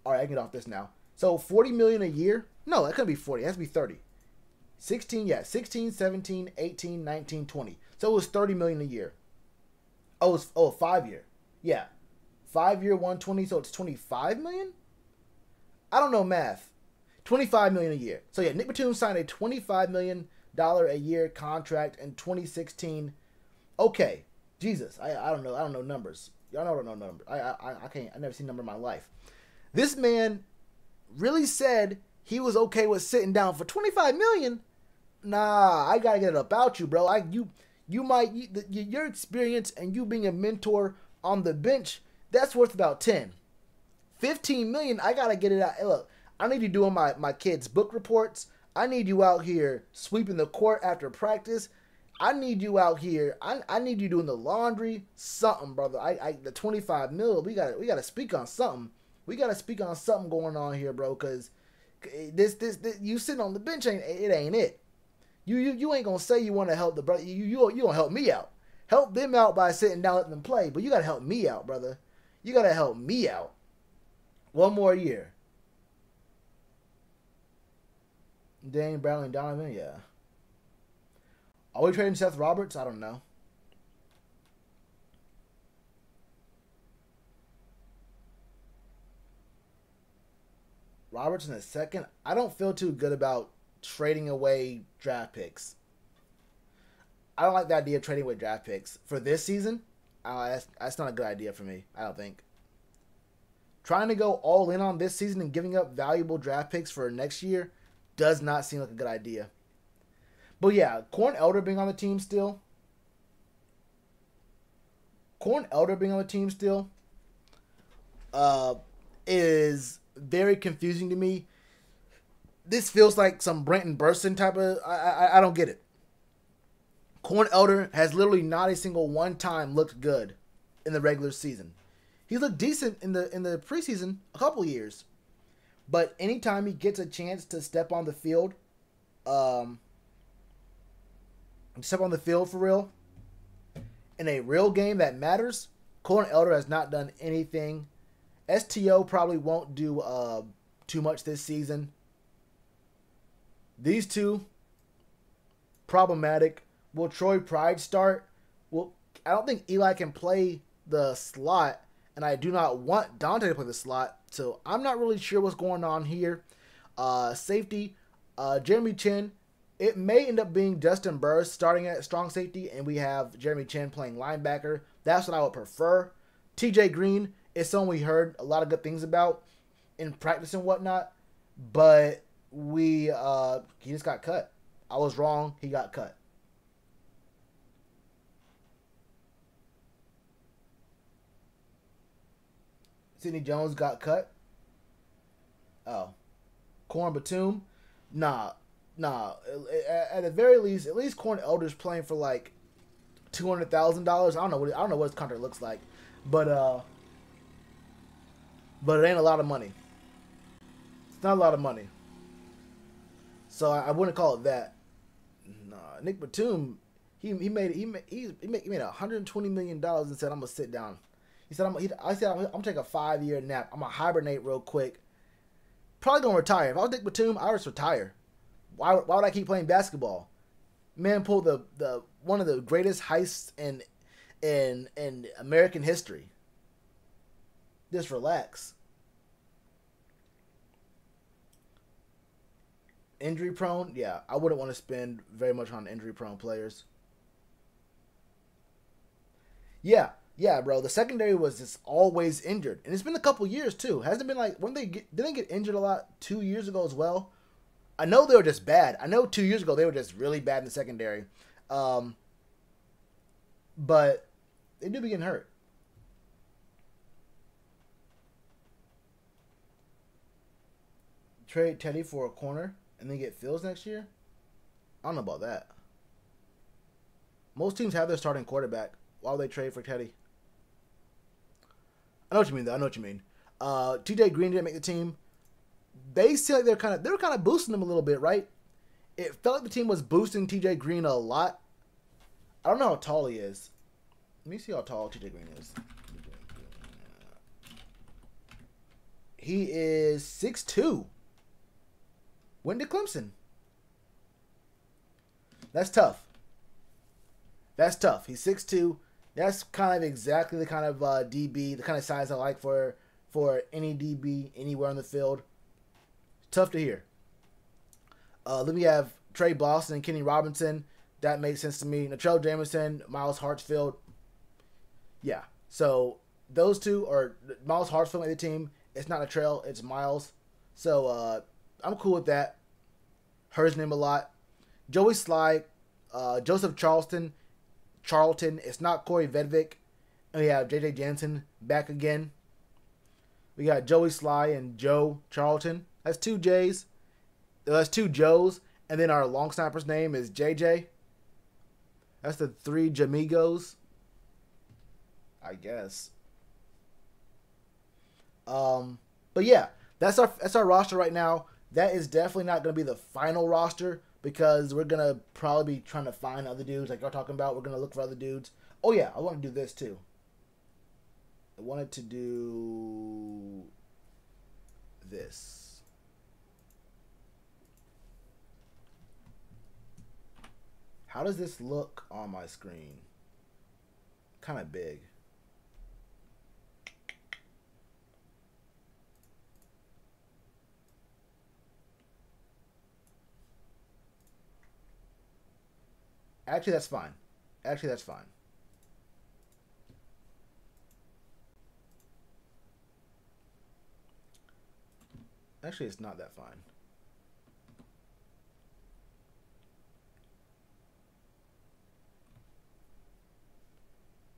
All right, I can get off this now. So 40 million a year? No, that couldn't be 40. It has to be 30. 16, yeah, 16, 17, 18, 19, 20. So it was 30 million a year. Oh, it's 5-year. Yeah. 5-year 120, so it's 25 million? I don't know math. 25 million a year. So yeah, Nick Batum signed a $25 million a year contract in 2016. Okay. Jesus. I don't know. I don't know numbers. Y'all know I don't know numbers. I can't. I never seen a number in my life. This man really said he was okay with sitting down for 25 million. Nah, I gotta get it about you, bro. Your experience and you being a mentor on the bench, that's worth about 10. 15 million, I gotta get it out. Hey, look, I need you doing my kids' book reports. I need you out here sweeping the court after practice. I need you out here. I need you doing the laundry. Something, brother. The 25 mil, we gotta speak on something. We gotta speak on something going on here, bro, cause this you sitting on the bench ain't it. You ain't gonna say you want to help the brother. You gonna help me out. Help them out by sitting down, letting them play. But you gotta help me out, brother. You gotta help me out. One more year. Dane Brown and Donovan, yeah. Are we trading Seth Roberts? I don't know. Roberts in a second. I don't feel too good about trading away draft picks. I don't like the idea of trading away draft picks for this season. That's not a good idea for me. I don't think. Trying to go all in on this season and giving up valuable draft picks for next year does not seem like a good idea. But yeah, Corn Elder being on the team still. Is very confusing to me. This feels like some Brenton Burson type of. I don't get it. Corn Elder has literally not a single one time looked good in the regular season. He looked decent in the preseason a couple years, but anytime he gets a chance to step on the field, for real, in a real game that matters, Corn Elder has not done anything. STO probably won't do too much this season. These two, problematic. Will Troy Pride start? Well, I don't think Eli can play the slot, and I do not want Dante to play the slot, so I'm not really sure what's going on here. Safety, Jeremy Chin. It may end up being Dustin Burrs starting at strong safety, and we have Jeremy Chin playing linebacker. That's what I would prefer. TJ Green is someone we heard a lot of good things about in practice and whatnot, but he just got cut. I was wrong. He got cut. Sidney Jones got cut. Oh. Corn Batum. Nah. At the very least, at least Corn Elder's playing for like $200,000. I don't know what his contract looks like, but it ain't a lot of money. It's not a lot of money, so I wouldn't call it that. Nah, Nick Batum, he made $120 million and said, "I'm gonna sit down." He said, I'm gonna take a 5-year nap. I'm gonna hibernate real quick. Probably gonna retire. If I was Nick Batum, I would just retire. Why would I keep playing basketball? Man pulled the one of the greatest heists in American history. Just relax. Injury prone, yeah, I wouldn't want to spend very much on injury prone players. Yeah, yeah, bro. The secondary was just always injured, and it's been a couple years too. Hasn't it been like when didn't get injured a lot 2 years ago as well? I know they were just bad. I know 2 years ago they were just really bad in the secondary, um, but they do be getting hurt. Trade Teddy for a corner and then get Fields next year. I don't know about that. Most teams have their starting quarterback. Why would they trade for Teddy? I know what you mean, though. I know what you mean. TJ Green didn't make the team. They seem like they were kind of boosting him a little bit, right? It felt like the team was boosting TJ Green a lot. I don't know how tall he is. Let me see how tall TJ Green is. He is 6'2". Went to Clemson. That's tough. That's tough. He's 6'2". That's kind of exactly the kind of DB, the kind of size I like for any DB anywhere on the field. Tough to hear. Then we have Trey Boston and Kenny Robinson. That makes sense to me. Natrell Jameson, Miles Hartsfield. Yeah. So those two are Miles Hartsfield made the team. It's not Natrell, it's Miles. So I'm cool with that. Heard his name a lot. Joey Sly, Joseph Charlton. It's not Corey Vedvik. And we have JJ Jansen back again. We got Joey Sly and Joe Charlton. That's two J's. That's two Joes. And then our long snapper's name is JJ. That's the three Jamigos. I guess. But yeah, that's our roster right now. That is definitely not going to be the final roster because we're going to probably be trying to find other dudes like y'all talking about. We're going to look for other dudes. Oh yeah, I want to do this too. I wanted to do this. How does this look on my screen? Kind of big. Actually, that's fine. Actually, that's fine. Actually, it's not that fine.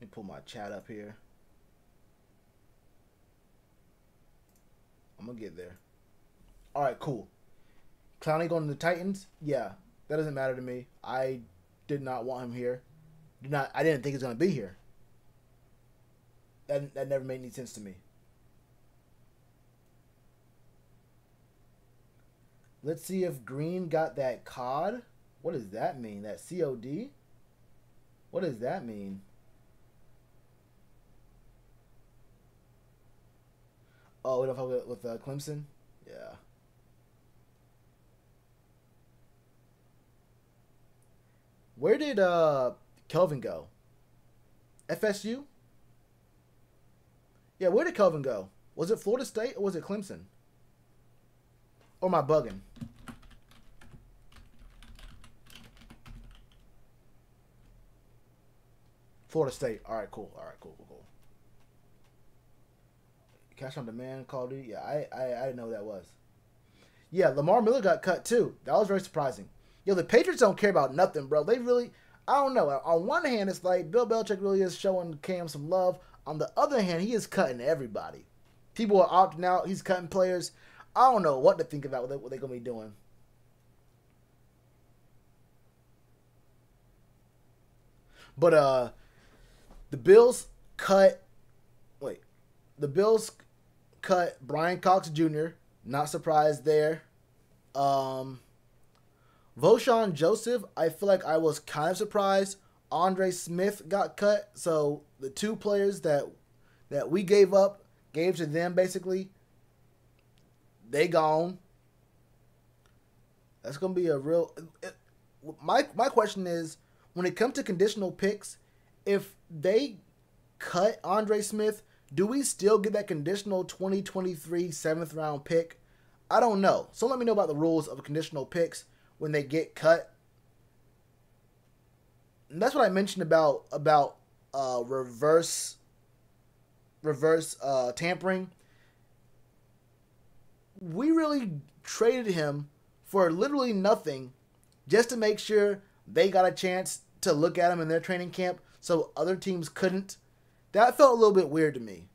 Let me pull my chat up here. I'm going to get there. All right, cool. Clowney going to the Titans? Yeah, that doesn't matter to me. I did not want him here. I didn't think he was going to be here. That never made any sense to me. Let's see if Green got that COD. What does that mean? That COD? What does that mean? Oh, we don't fuck with Clemson? Yeah. Where did Kelvin go? FSU? Yeah, where did Kelvin go? Was it Florida State or was it Clemson? Or am I bugging? Florida State. All right, cool. All right, cool. Cash on Demand, Call of Duty. Yeah, I didn't know who that was. Yeah, Lamar Miller got cut too. That was very surprising. Yo, the Patriots don't care about nothing, bro. They really, I don't know. On one hand, it's like Bill Belichick really is showing Cam some love. On the other hand, he is cutting everybody. People are opting out. He's cutting players. I don't know what to think about what they're going to be doing. But the Bills cut. Wait, the Bills cut Brian Cox Jr. Not surprised there. Voshawn Joseph, I feel like I was kind of surprised. Andre Smith got cut. So the two players that we gave to them basically, they gone. That's going to be a real... My question is, when it comes to conditional picks, if they cut Andre Smith, do we still get that conditional 2023 7th round pick? I don't know. So let me know about the rules of conditional picks when they get cut. And that's what I mentioned about reverse tampering. We really traded him for literally nothing just to make sure they got a chance to look at him in their training camp so other teams couldn't. That felt a little bit weird to me.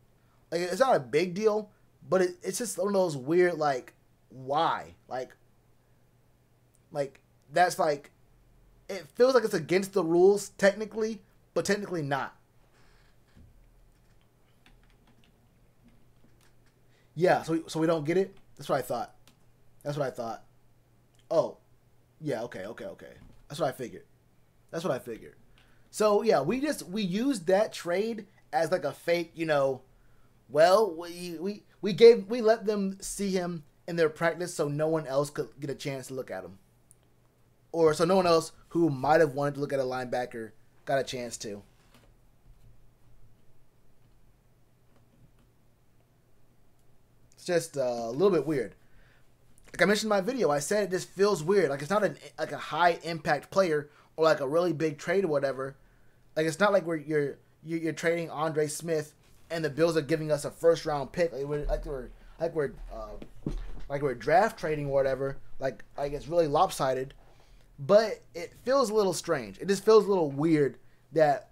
Like, it's not a big deal, but it's just one of those weird, like, why? Like, that's like, it feels like it's against the rules technically, but technically not. Yeah, so we don't get it? That's what I thought. That's what I thought. Oh, yeah, okay. That's what I figured. So, yeah, we used that trade as like a fake, well, we let them see him in their practice so no one else could get a chance to look at him. Or so no one else who might have wanted to look at a linebacker got a chance to. It's just a little bit weird. Like I mentioned in my video, I said it just feels weird. Like it's not like a high impact player or like a really big trade or whatever. Like it's not like you're trading Andre Smith and the Bills are giving us a first round pick. Like we're draft trading or whatever. Like it's really lopsided. But it feels a little strange. It just feels a little weird that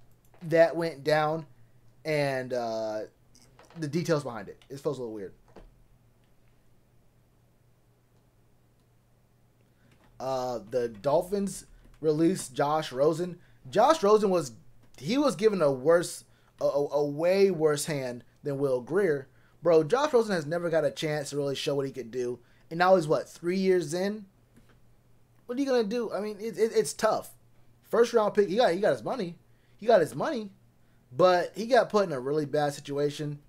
went down and the details behind it. It feels a little weird. The Dolphins released Josh Rosen. Josh Rosen was given a way worse hand than Will Grier. Bro, Josh Rosen has never got a chance to really show what he could do. And now he's 3 years in? What are you gonna do? I mean, it's tough. First round pick, he got his money. But he got put in a really bad situation.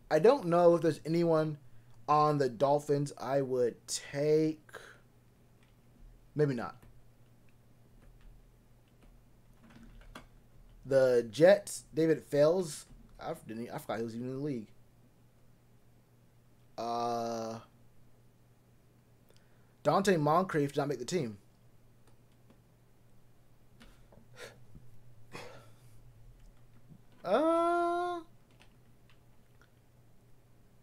I don't know if there's anyone on the Dolphins I would take. Maybe not. The Jets, David Fales. I forgot he was even in the league. Dante Moncrief did not make the team.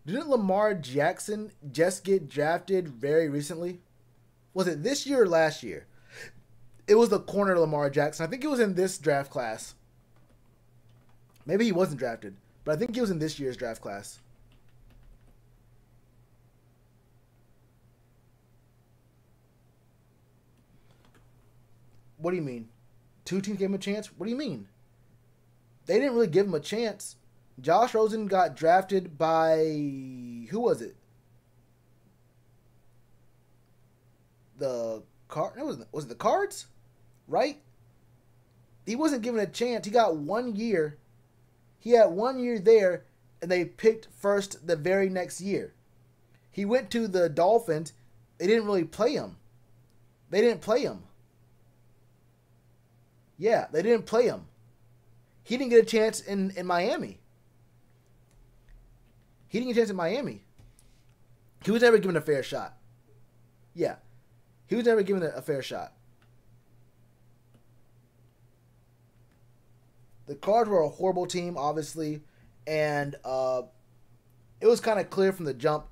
Didn't Lamar Jackson just get drafted very recently? Was it this year or last year? It was the corner Lamar Jackson. I think it was in this draft class. Maybe he wasn't drafted, but I think he was in this year's draft class. What do you mean? 2 teams gave him a chance? What do you mean? They didn't really give him a chance. Josh Rosen got drafted by... Who was it? Was it the Cards? Right? He wasn't given a chance. He got 1 year. He had 1 year there, and they picked first the very next year. He went to the Dolphins. They didn't really play him. Yeah, they didn't play him. He didn't get a chance in Miami. He was never given a fair shot. Yeah. He was never given a fair shot. The Cards were a horrible team, obviously, and it was kind of clear from the jump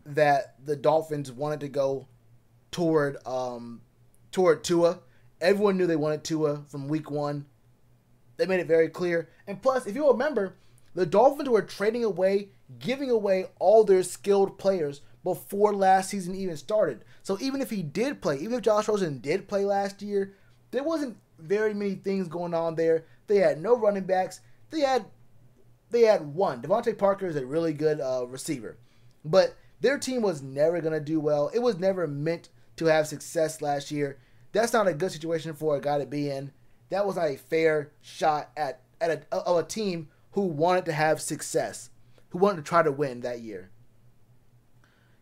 that the Dolphins wanted to go toward Tua. Everyone knew they wanted Tua from week 1. They made it very clear. And plus, if you remember, the Dolphins were giving away all their skilled players before last season even started. So even if Josh Rosen did play last year, there wasn't very many things going on there. They had no running backs. They had one. Devontae Parker is a really good receiver. But their team was never going to do well. It was never meant to have success last year. That's not a good situation for a guy to be in. That was not a fair shot at a team who wanted to have success, who wanted to try to win that year.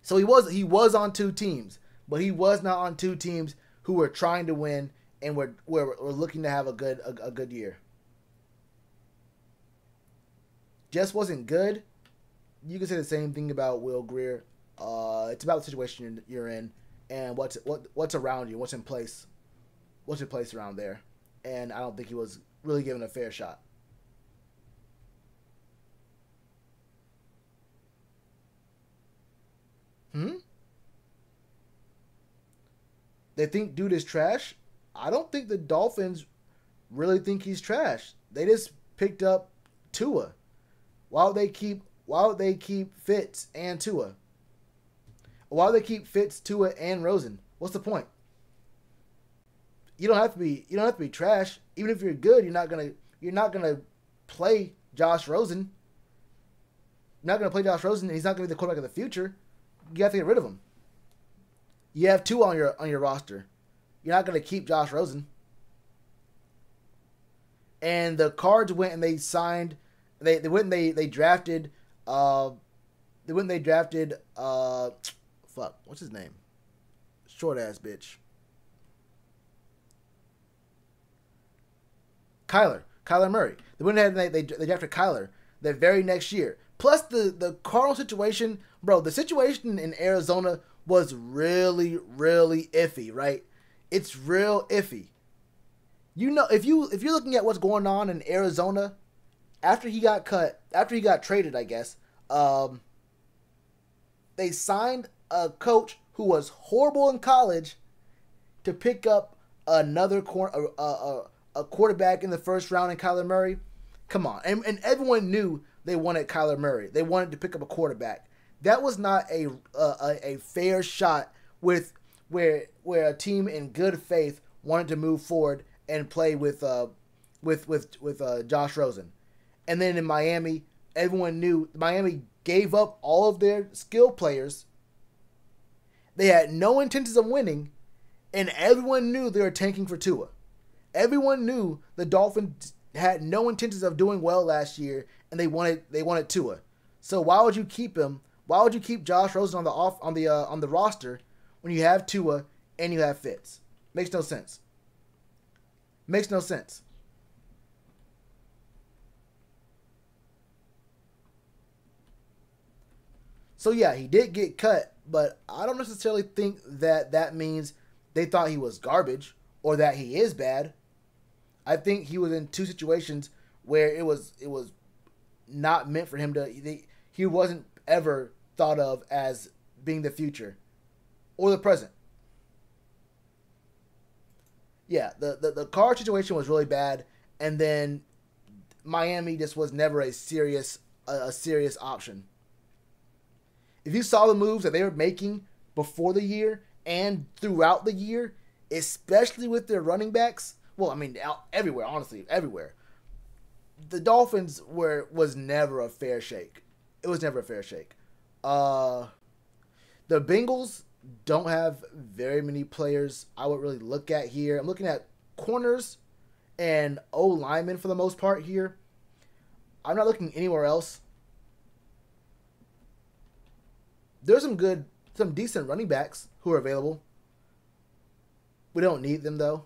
So he was on 2 teams, but he was not on 2 teams who were trying to win and were looking to have a good year. Just wasn't good. You can say the same thing about Will Grier. It's about the situation you're in and what's around you, what's in place around there. And I don't think he was really given a fair shot. They think dude is trash. I don't think the Dolphins really think he's trash. They just picked up Tua. Why would they keep Fitz and Tua? Why would they keep Fitz, Tua, and Rosen? What's the point? You don't have to be trash. Even if you're good, you're not gonna play Josh Rosen. You're not gonna play Josh Rosen, and he's not gonna be the quarterback of the future. You have to get rid of him. You have Tua on your roster. You're not gonna keep Josh Rosen. And the Cards went and they signed. They went and they drafted. They went and they drafted. Fuck, what's his name? Short ass bitch. Kyler Murray. They went ahead and they drafted Kyler the very next year. Plus the Cardinal situation, bro. The situation in Arizona was really, really iffy, right? It's real iffy. You know, if you're looking at what's going on in Arizona, after he got traded, I guess, they signed a coach who was horrible in college to pick up another a quarterback in the first round in Kyler Murray. Come on, and everyone knew they wanted Kyler Murray. They wanted to pick up a quarterback. That was not a fair shot with where a team in good faith wanted to move forward and play with Josh Rosen. And then in Miami, everyone knew Miami gave up all of their skill players. They had no intentions of winning, and everyone knew they were tanking for Tua. Everyone knew the Dolphins had no intentions of doing well last year, and they wanted Tua. So why would you keep him? Why would you keep Josh Rosen on the roster when you have Tua and you have Fitz? Makes no sense. Makes no sense. So yeah, he did get cut, but I don't necessarily think that means they thought he was garbage or that he is bad. I think he was in two situations where it was not meant for him to. He wasn't ever thought of as being the future or the present. Yeah, the car situation was really bad, and then Miami just was never a serious option. If you saw the moves that they were making before the year and throughout the year, especially with their running backs, well, I mean, everywhere, honestly, everywhere. The Dolphins was never a fair shake. It was never a fair shake. The Bengals don't have very many players I would really look at here. I'm looking at corners and O linemen for the most part here. I'm not looking anywhere else. There's some decent running backs who are available. We don't need them though.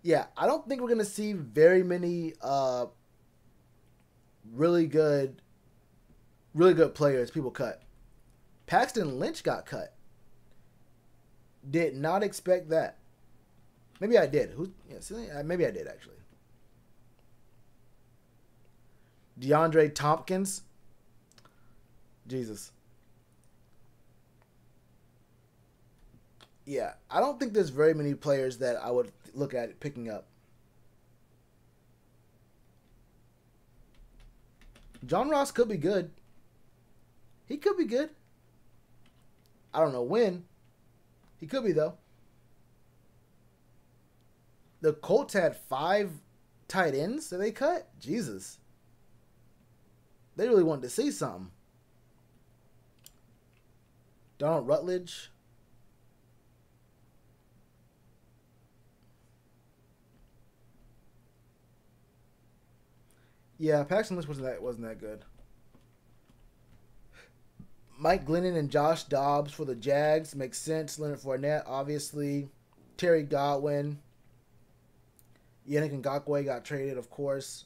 Yeah, I don't think we're gonna see very many really good players people cut. Paxton Lynch got cut. Did not expect that. Maybe I did. Maybe I did actually. DeAndre Tompkins. Jesus. Yeah, I don't think there's very many players that I would look at picking up. John Ross could be good. He could be good. I don't know when. He could be, though. The Colts had 5 tight ends that they cut? Jesus. They really wanted to see something. Donald Rutledge. Yeah, Paxton Lynch wasn't that good. Mike Glennon and Josh Dobbs for the Jags makes sense. Leonard Fournette, obviously. Terry Godwin. Yannick Ngakoue got traded, of course.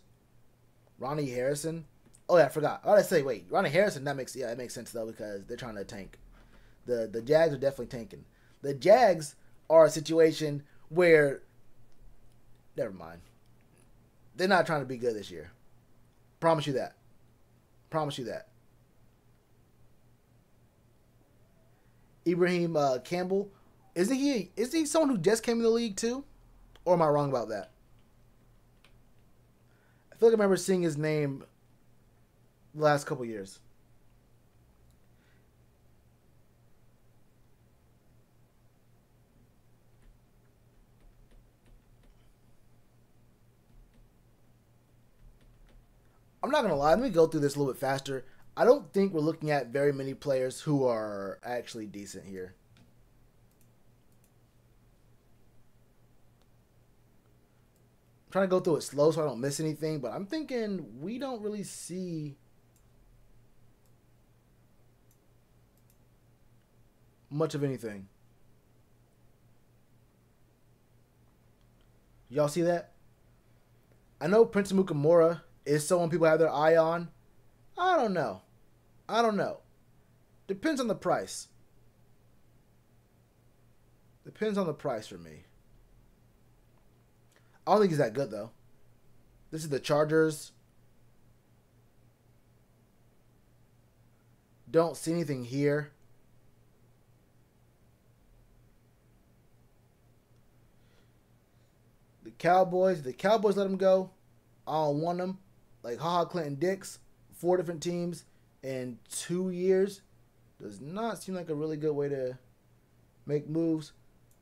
Ronnie Harrison. Oh yeah, I forgot. I gotta say, wait, Ronnie Harrison. That makes sense though because they're trying to tank. The Jags are definitely tanking. The Jags are a situation where, never mind. They're not trying to be good this year. Promise you that. Promise you that. Ibrahim Campbell, isn't he? Isn't he someone who just came in the league too? Or am I wrong about that? I feel like I remember seeing his name the last couple years. I'm not gonna lie. Let me go through this a little bit faster. I don't think we're looking at very many players who are actually decent here. I'm trying to go through it slow so I don't miss anything, but I'm thinking we don't really see much of anything. Y'all see that? I know Prince Mukamura is someone people have their eye on. I don't know. I don't know. Depends on the price. Depends on the price for me. I don't think he's that good, though. This is the Chargers. Don't see anything here. The Cowboys let him go. I don't want him. Like HaHa Clinton Dix, 4 different teams in 2 years. Does not seem like a really good way to make moves.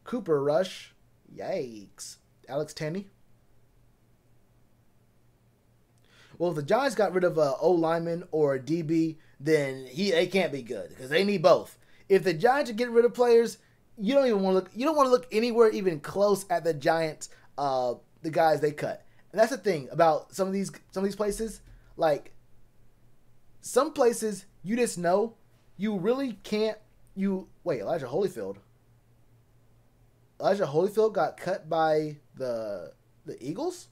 Cooper Rush. Yikes. Alex Tanney. Well, if the Giants got rid of a O lineman or a DB, then they can't be good because they need both. If the Giants are getting rid of players, you don't even want to look. You don't want to look anywhere even close at the Giants. The guys they cut. And that's the thing about some of these places. Like some places, you just know you really can't. Elijah Holyfield. Elijah Holyfield got cut by the Eagles.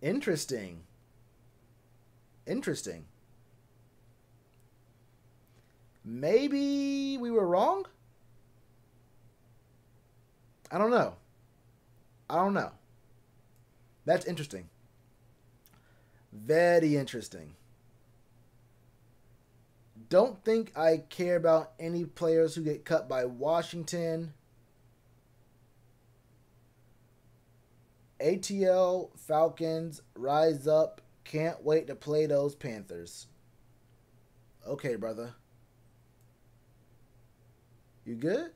Interesting. Maybe we were wrong? I don't know. That's interesting. Very interesting. Don't think I care about any players who get cut by Washington. ATL, Falcons, rise up. Can't wait to play those Panthers. Okay, brother. You good?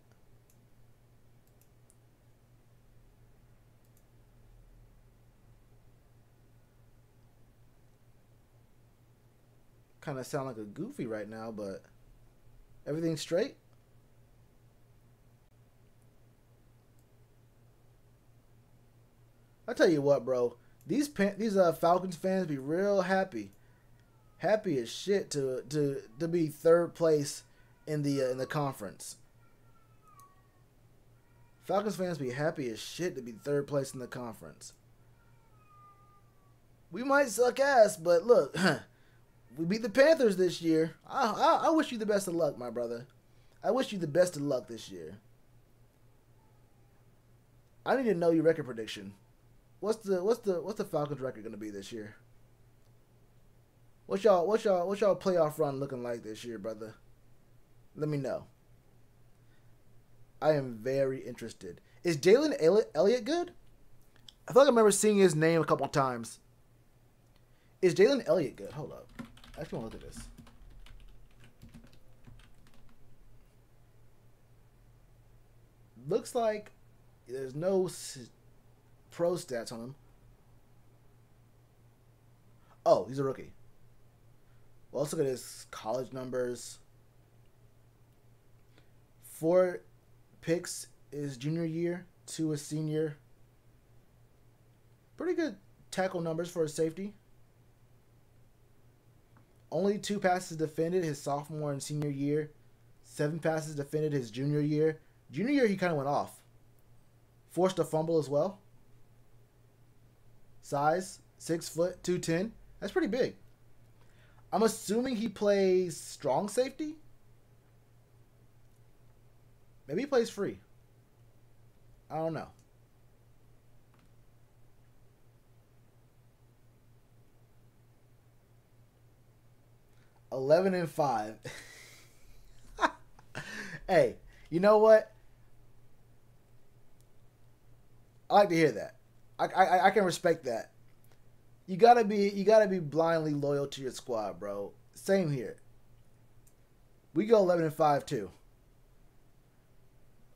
Kind of sound like a goofy right now, but everything straight? I tell you what, bro. These Falcons fans be real happy as shit to be third place in the conference. Falcons fans be happy as shit to be third place in the conference. We might suck ass, but look, we beat the Panthers this year. I wish you the best of luck, my brother. I wish you the best of luck this year. I need to know your record prediction. What's the Falcons record gonna be this year? What's y'all playoff run looking like this year, brother? Let me know. I am very interested. Is Jalen Elliott good? I feel like I remember seeing his name a couple times. Is Jalen Elliott good? Hold up. I actually want to look at this. Looks like there's no pro stats on him. Oh, he's a rookie. Well, let's look at his college numbers. 4 picks his junior year, 2 his senior. Pretty good tackle numbers for a safety. Only 2 passes defended his sophomore and senior year. 7 passes defended his junior year. Junior year, he kind of went off. Forced a fumble as well. Size, 6 foot, 210. That's pretty big. I'm assuming he plays strong safety. Maybe he plays free. I don't know. (11-5). Hey, you know what? I like to hear that. I can respect that. You gotta be blindly loyal to your squad, bro. Same here. We go 11-5 too.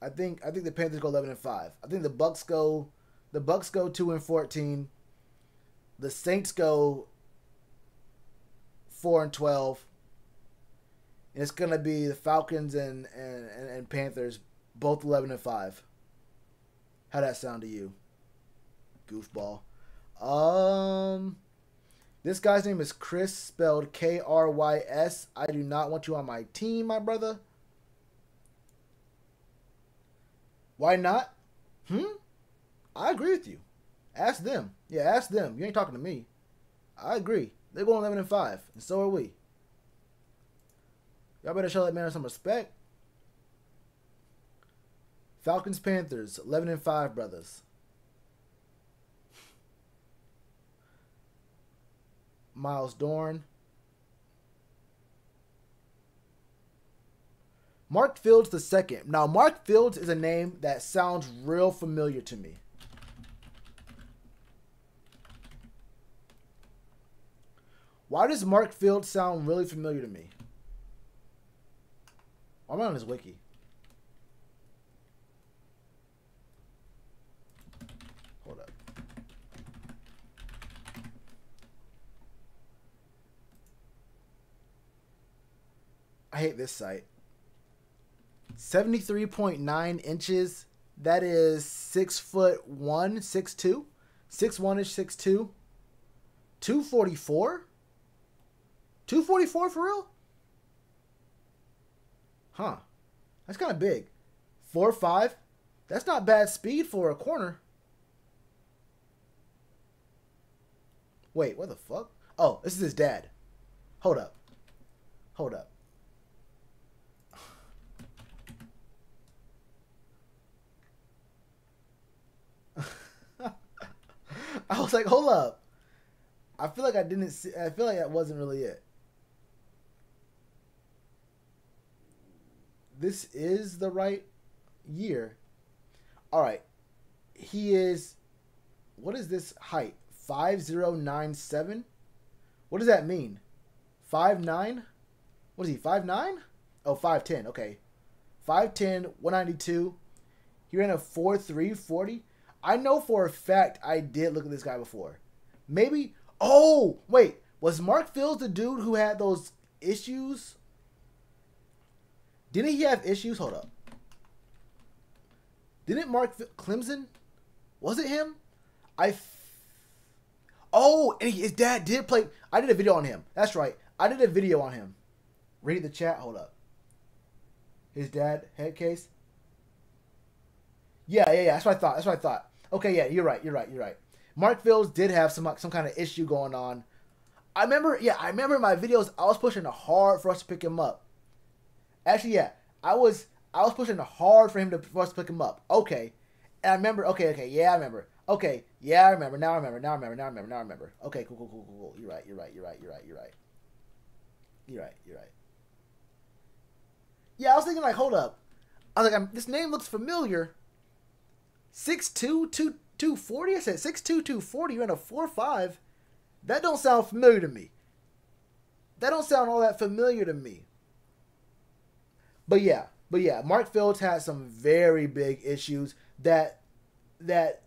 I think the Panthers go 11-5. I think the Bucks go 2-14. The Saints go 4-12. And it's gonna be the Falcons and Panthers both 11-5. How'd that sound to you? Goofball. This guy's name is Chris, spelled Krys. I do not want you on my team, my brother. Why not? I agree with you. Ask them. Yeah, ask them. You ain't talking to me. I agree. They're going 11-5, and so are we. Y'all better show that man some respect. Falcons, Panthers, 11-5, brothers. Miles Dorn. Mark Fields the second. Now, Mark Fields is a name that sounds real familiar to me. Why does Mark Fields sound really familiar to me? I'm on his wiki. Hold up. I hate this site. 73.9 inches. That is 6'1", 6'2", 6'1"ish, 6'2". 244? 244 for real? Huh. That's kind of big. 4'5". That's not bad speed for a corner. Wait, what the fuck? Oh, this is his dad. Hold up. Hold up. I was like, hold up. I feel like I didn't see. I feel like that wasn't really it. This is the right year. All right. He is. What is this height? 5097. What does that mean? 5'9"? What is he? 5'9"? Oh, 5'10". Okay. 5'10", 192. He ran a 4.3 40. I know for a fact I did look at this guy before. Maybe. Oh, wait. Was Mark Fields the dude who had those issues? Didn't he have issues? Hold up. Didn't Clemson? Was it him? Oh, and his dad did play. I did a video on him. That's right. I did a video on him. Read the chat. Hold up. His dad, head case. Yeah. That's what I thought. Okay, yeah, you're right. Mark Fields did have some kind of issue going on. I remember in my videos, I was pushing hard for us to pick him up. Actually, yeah, I was pushing hard for us to pick him up. Okay, and I remember. Okay, yeah, I remember. Okay, yeah, I remember. Now I remember. Okay, cool. You're right. Yeah, I was thinking like, hold up. I was like, this name looks familiar. 6'2", 240. I said 6'2", 240. You're in a 4.5. That don't sound familiar to me. That don't sound all that familiar to me. But yeah, Mark Fields had some very big issues that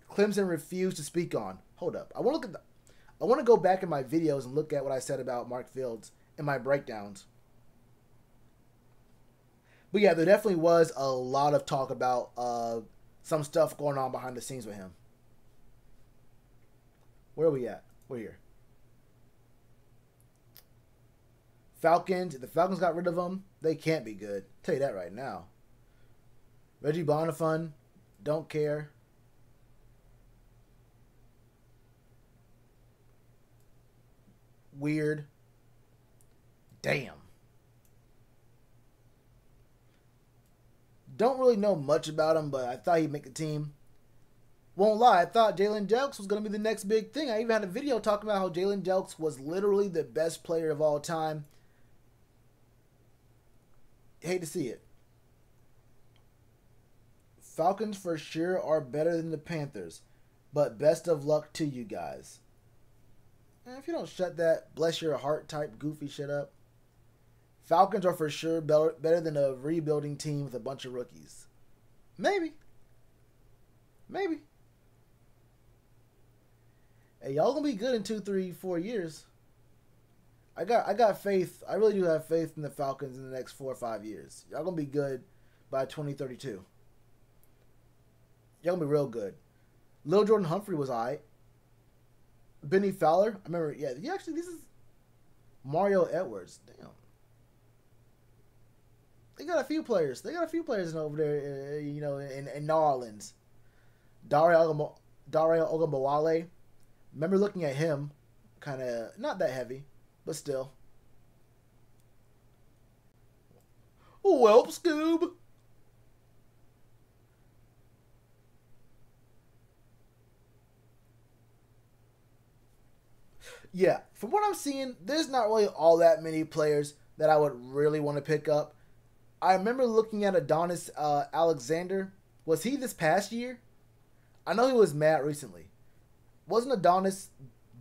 Clemson refused to speak on. Hold up. I want to go back in my videos and look at what I said about Mark Fields in my breakdowns. But yeah, there definitely was a lot of talk about some stuff going on behind the scenes with him. Where are we at? We're here. Falcons. If the Falcons got rid of him, they can't be good. I'll tell you that right now. Reggie Bonifant, don't care. weird. Damn. Don't really know much about him, but I thought he'd make the team. Won't lie, I thought Jalen Jelks was going to be the next big thing. I even had a video talking about how Jalen Jelks was literally the best player of all time. Hate to see it. Falcons for sure are better than the Panthers, but best of luck to you guys. If you don't shut that bless your heart type goofy shit up. Falcons are for sure better than a rebuilding team with a bunch of rookies. Maybe. Maybe. Hey, y'all gonna be good in 2, 3, 4 years. I got faith. I really do have faith in the Falcons in the next 4 or 5 years. Y'all gonna be good by 2032. Y'all gonna be real good. Lil Jordan Humphrey was alright. Benny Fowler, I remember. Yeah, actually, this is Mario Edwards. Damn. They got a few players. They got a few players over there, you know, in New Orleans. Dario Ogunbowale. Remember looking at him, kind of not that heavy, but still. Welp, Scoob. Yeah, from what I'm seeing, there's not really all that many players that I would really want to pick up. I remember looking at Adonis Alexander. Was he this past year? I know he was mad recently. Wasn't Adonis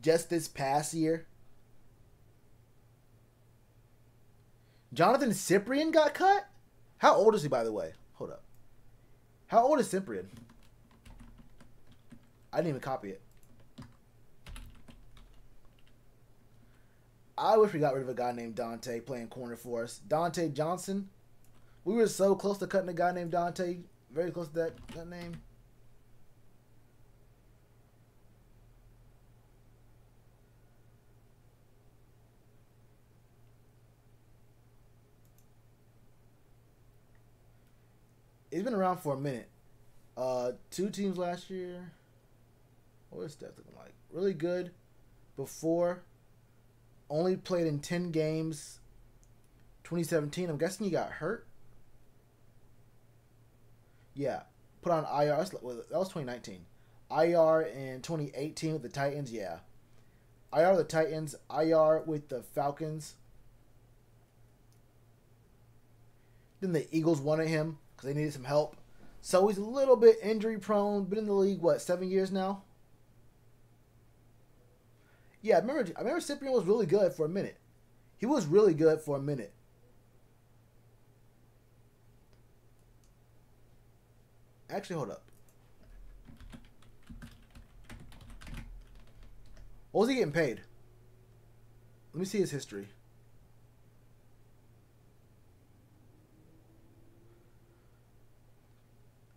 just this past year? Jonathan Cyprien got cut? How old is he, by the way? Hold up. How old is Cyprien? I didn't even copy it. I wish we got rid of a guy named Dante playing corner for us. Dante Johnson. We were so close to cutting a guy named Dante. Very close to that name. He's been around for a minute. 2 teams last year. What is that looking like? Really good. Before. Only played in 10 games. 2017. I'm guessing he got hurt. Yeah. Put on IR. That was 2019. IR in 2018 with the Titans. Yeah. IR with the Titans. IR with the Falcons. Then the Eagles wanted him because they needed some help. So he's a little bit injury prone. Been in the league, what, 7 years now? Yeah, I remember Cyprien was really good for a minute. He was really good for a minute. Actually, hold up. What was he getting paid? Let me see his history.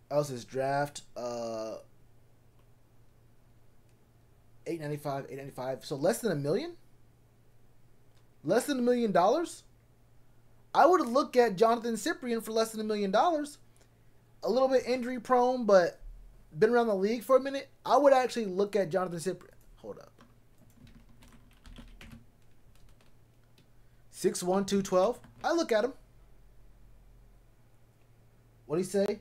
That was his draft. $895. So less than $1 million? Less than $1 million? I would have looked at Jonathan Cyprien for less than $1 million. A little bit injury prone, but been around the league for a minute. I would actually look at Jonathan Cyprien. Hold up. 6'1", 212. I look at him. What'd he say?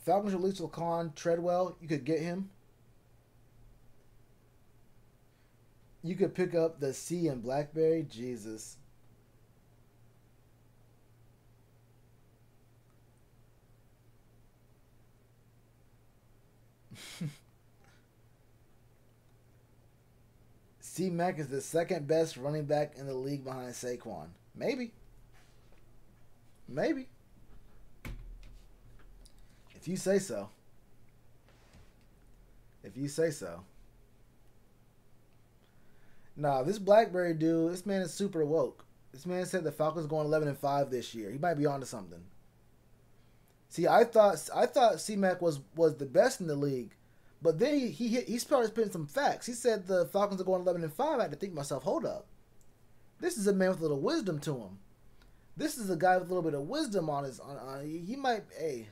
Falcons released Laquan Treadwell. You could get him. You could pick up the C in Blackberry. Jesus. C-Mac is the second best running back in the league behind Saquon. Maybe. Maybe. If you say so. If you say so. Nah, this Blackberry dude, this man is super woke. This man said the Falcons going 11-5 this year. He might be onto something. See, I thought C-Mac was the best in the league, but then he started spitting some facts. He said the Falcons are going 11-5. I had to think to myself, hold up. This is a man with a little wisdom to him. This is a guy with a little bit of wisdom on his. He might. Hey,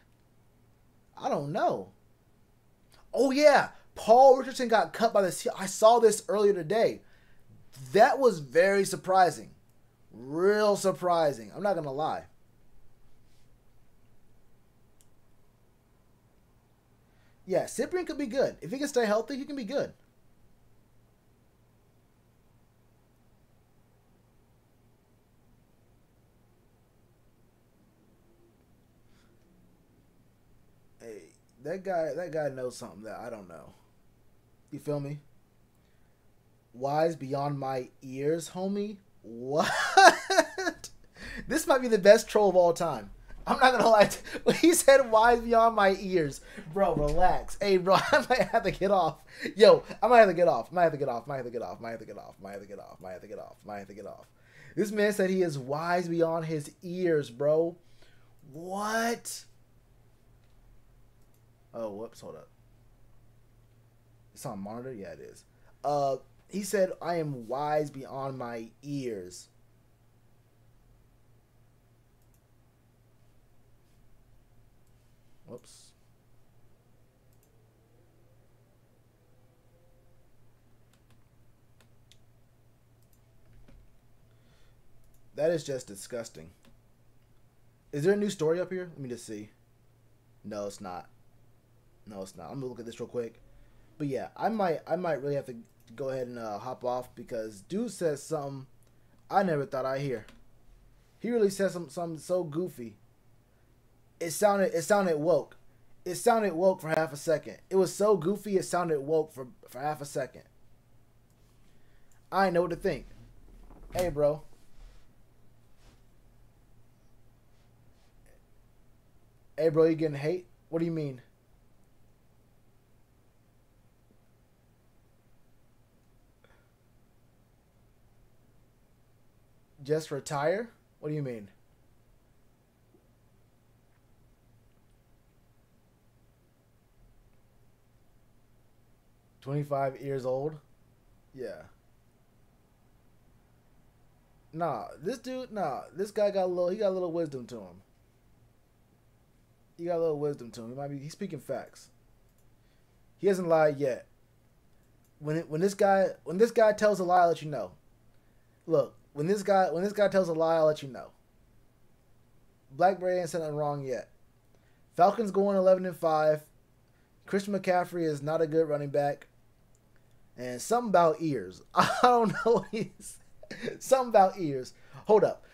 I don't know. Oh yeah, Paul Richardson got cut by the. I saw this earlier today. That was very surprising. Real surprising. I'm not going to lie. Yeah, Cyprian could be good. If he can stay healthy, he can be good. Hey, that guy knows something that I don't know. You feel me? Wise beyond my ears, homie. What? This might be the best troll of all time. I'm not gonna lie. When he said wise beyond my ears, bro, relax. Hey, bro, I might have to get off. Yo, I might have to get off. Might have to get off. Might have to get off. Might have to get off. Might have to get off. Might have to get off. Might have to get off. This man said he is wise beyond his ears, bro. What? Oh, whoops, hold up. It's on monitor? Yeah, it is. He said, I am wise beyond my ears. Whoops. That is just disgusting. Is there a new story up here? Let me just see. No, it's not. No, it's not. I'm gonna look at this real quick. But yeah, I might really have to go ahead and hop off because dude says something I never thought I'd hear. He really said something so goofy. It sounded woke. It sounded woke for half a second. It was so goofy it sounded woke for half a second. I didn't know what to think. Hey, bro. Hey, bro, you getting hate? What do you mean? Just retire? What do you mean? $25 years old? Yeah. Nah, this guy got he got a little wisdom to him. He got a little wisdom to him. He's speaking facts. He hasn't lied yet. When this guy tells a lie, I'll let you know. Look, when this guy tells a lie, I'll let you know. Blackberry ain't said nothing wrong yet. Falcons going 11-5. Christian McCaffrey is not a good running back. And something about ears. I don't know. Something about ears. Hold up.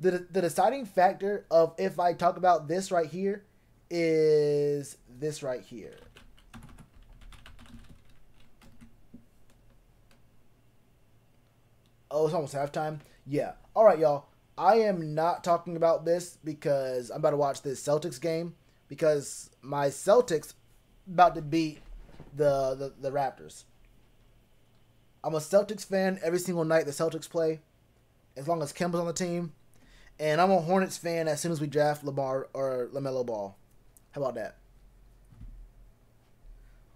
The deciding factor of if I talk about this right here is this right here. Oh, it's almost halftime? Yeah. All right, y'all. I am not talking about this because I'm about to watch this Celtics game because my Celtics about to beat the Raptors. I'm a Celtics fan every single night the Celtics play, as long as Kemba's on the team. And I'm a Hornets fan as soon as we draft Lamar or LaMelo Ball. How about that?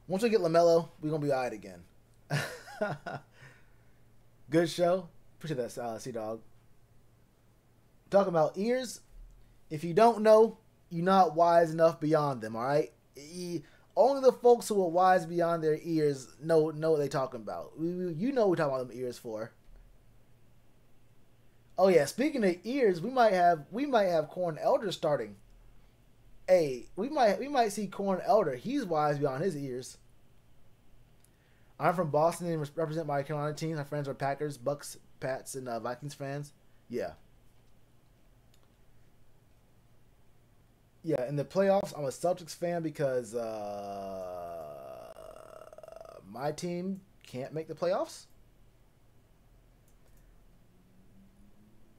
Once we get LaMelo, we're going to be all right again. Good show. Appreciate that, C-Dog. Talking about ears. If you don't know, you're not wise enough beyond them, all right? Only the folks who are wise beyond their ears know what they're talking about. You know what we're talking about them ears for. Oh yeah, speaking of ears, we might have Corn Elder starting. Hey, we might see Corn Elder. He's wise beyond his ears. I'm from Boston and represent my Carolina teams. My friends are Packers, Bucks, Pats, and Vikings fans. Yeah. Yeah, in the playoffs, I'm a Celtics fan because my team can't make the playoffs.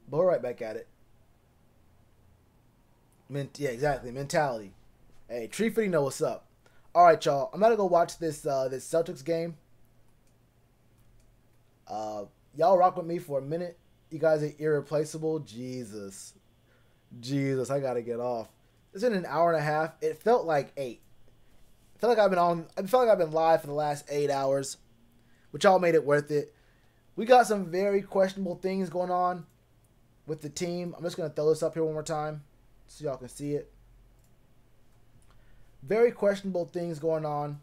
But we're right back at it. Yeah, exactly. Mentality. Hey, Tree Fitty know what's up. All right, y'all. I'm gonna go watch this Celtics game. Y'all rock with me for a minute. You guys are irreplaceable. Jesus, I gotta get off. It's been an hour and a half. It felt like 8. I felt like I've been live for the last 8 hours, which all made it worth it. We got some very questionable things going on with the team. I'm just gonna throw this up here one more time so y'all can see it. Very questionable things going on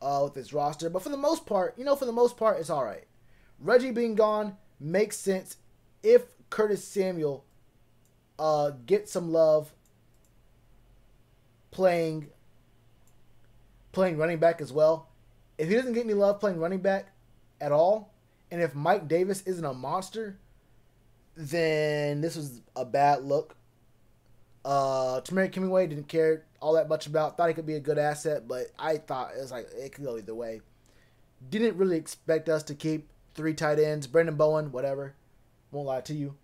with this roster, but for the most part, it's all right. Reggie being gone makes sense if Curtis Samuel gets some love playing running back as well. If he doesn't get any love playing running back at all, and if Mike Davis isn't a monster, then this was a bad look. Tamarick Hemingway didn't care all that much about. Thought he could be a good asset, but I thought it was like it could go either way. Didn't really expect us to keep 3 tight ends. Brandon Bowen, whatever. Won't lie to you.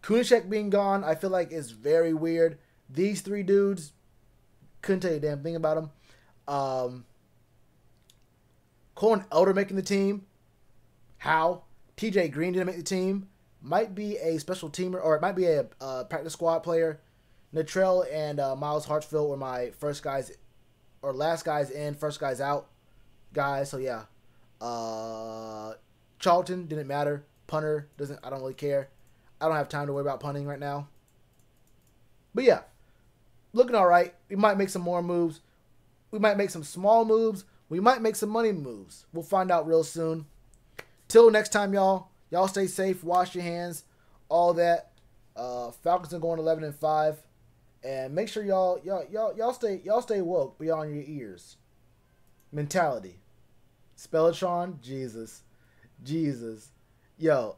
Kunashek being gone, I feel like is very weird. These 3 dudes, couldn't tell you a damn thing about them. Colin Elder making the team. How? TJ Green didn't make the team. Might be a special teamer, or it might be a practice squad player. Natrell and Miles Hartsfield were my first guys, or last guys in, first guys out guys. So yeah. Charlton didn't matter. Punter doesn't. I don't really care. I don't have time to worry about punting right now. But yeah, looking all right. We might make some more moves. We might make some small moves. We might make some money moves. We'll find out real soon. Till next time, y'all. Y'all stay safe. Wash your hands. All that. Falcons are going 11-5, and make sure y'all stay woke beyond your ears. Mentality. Spellatron. Jesus. Yo.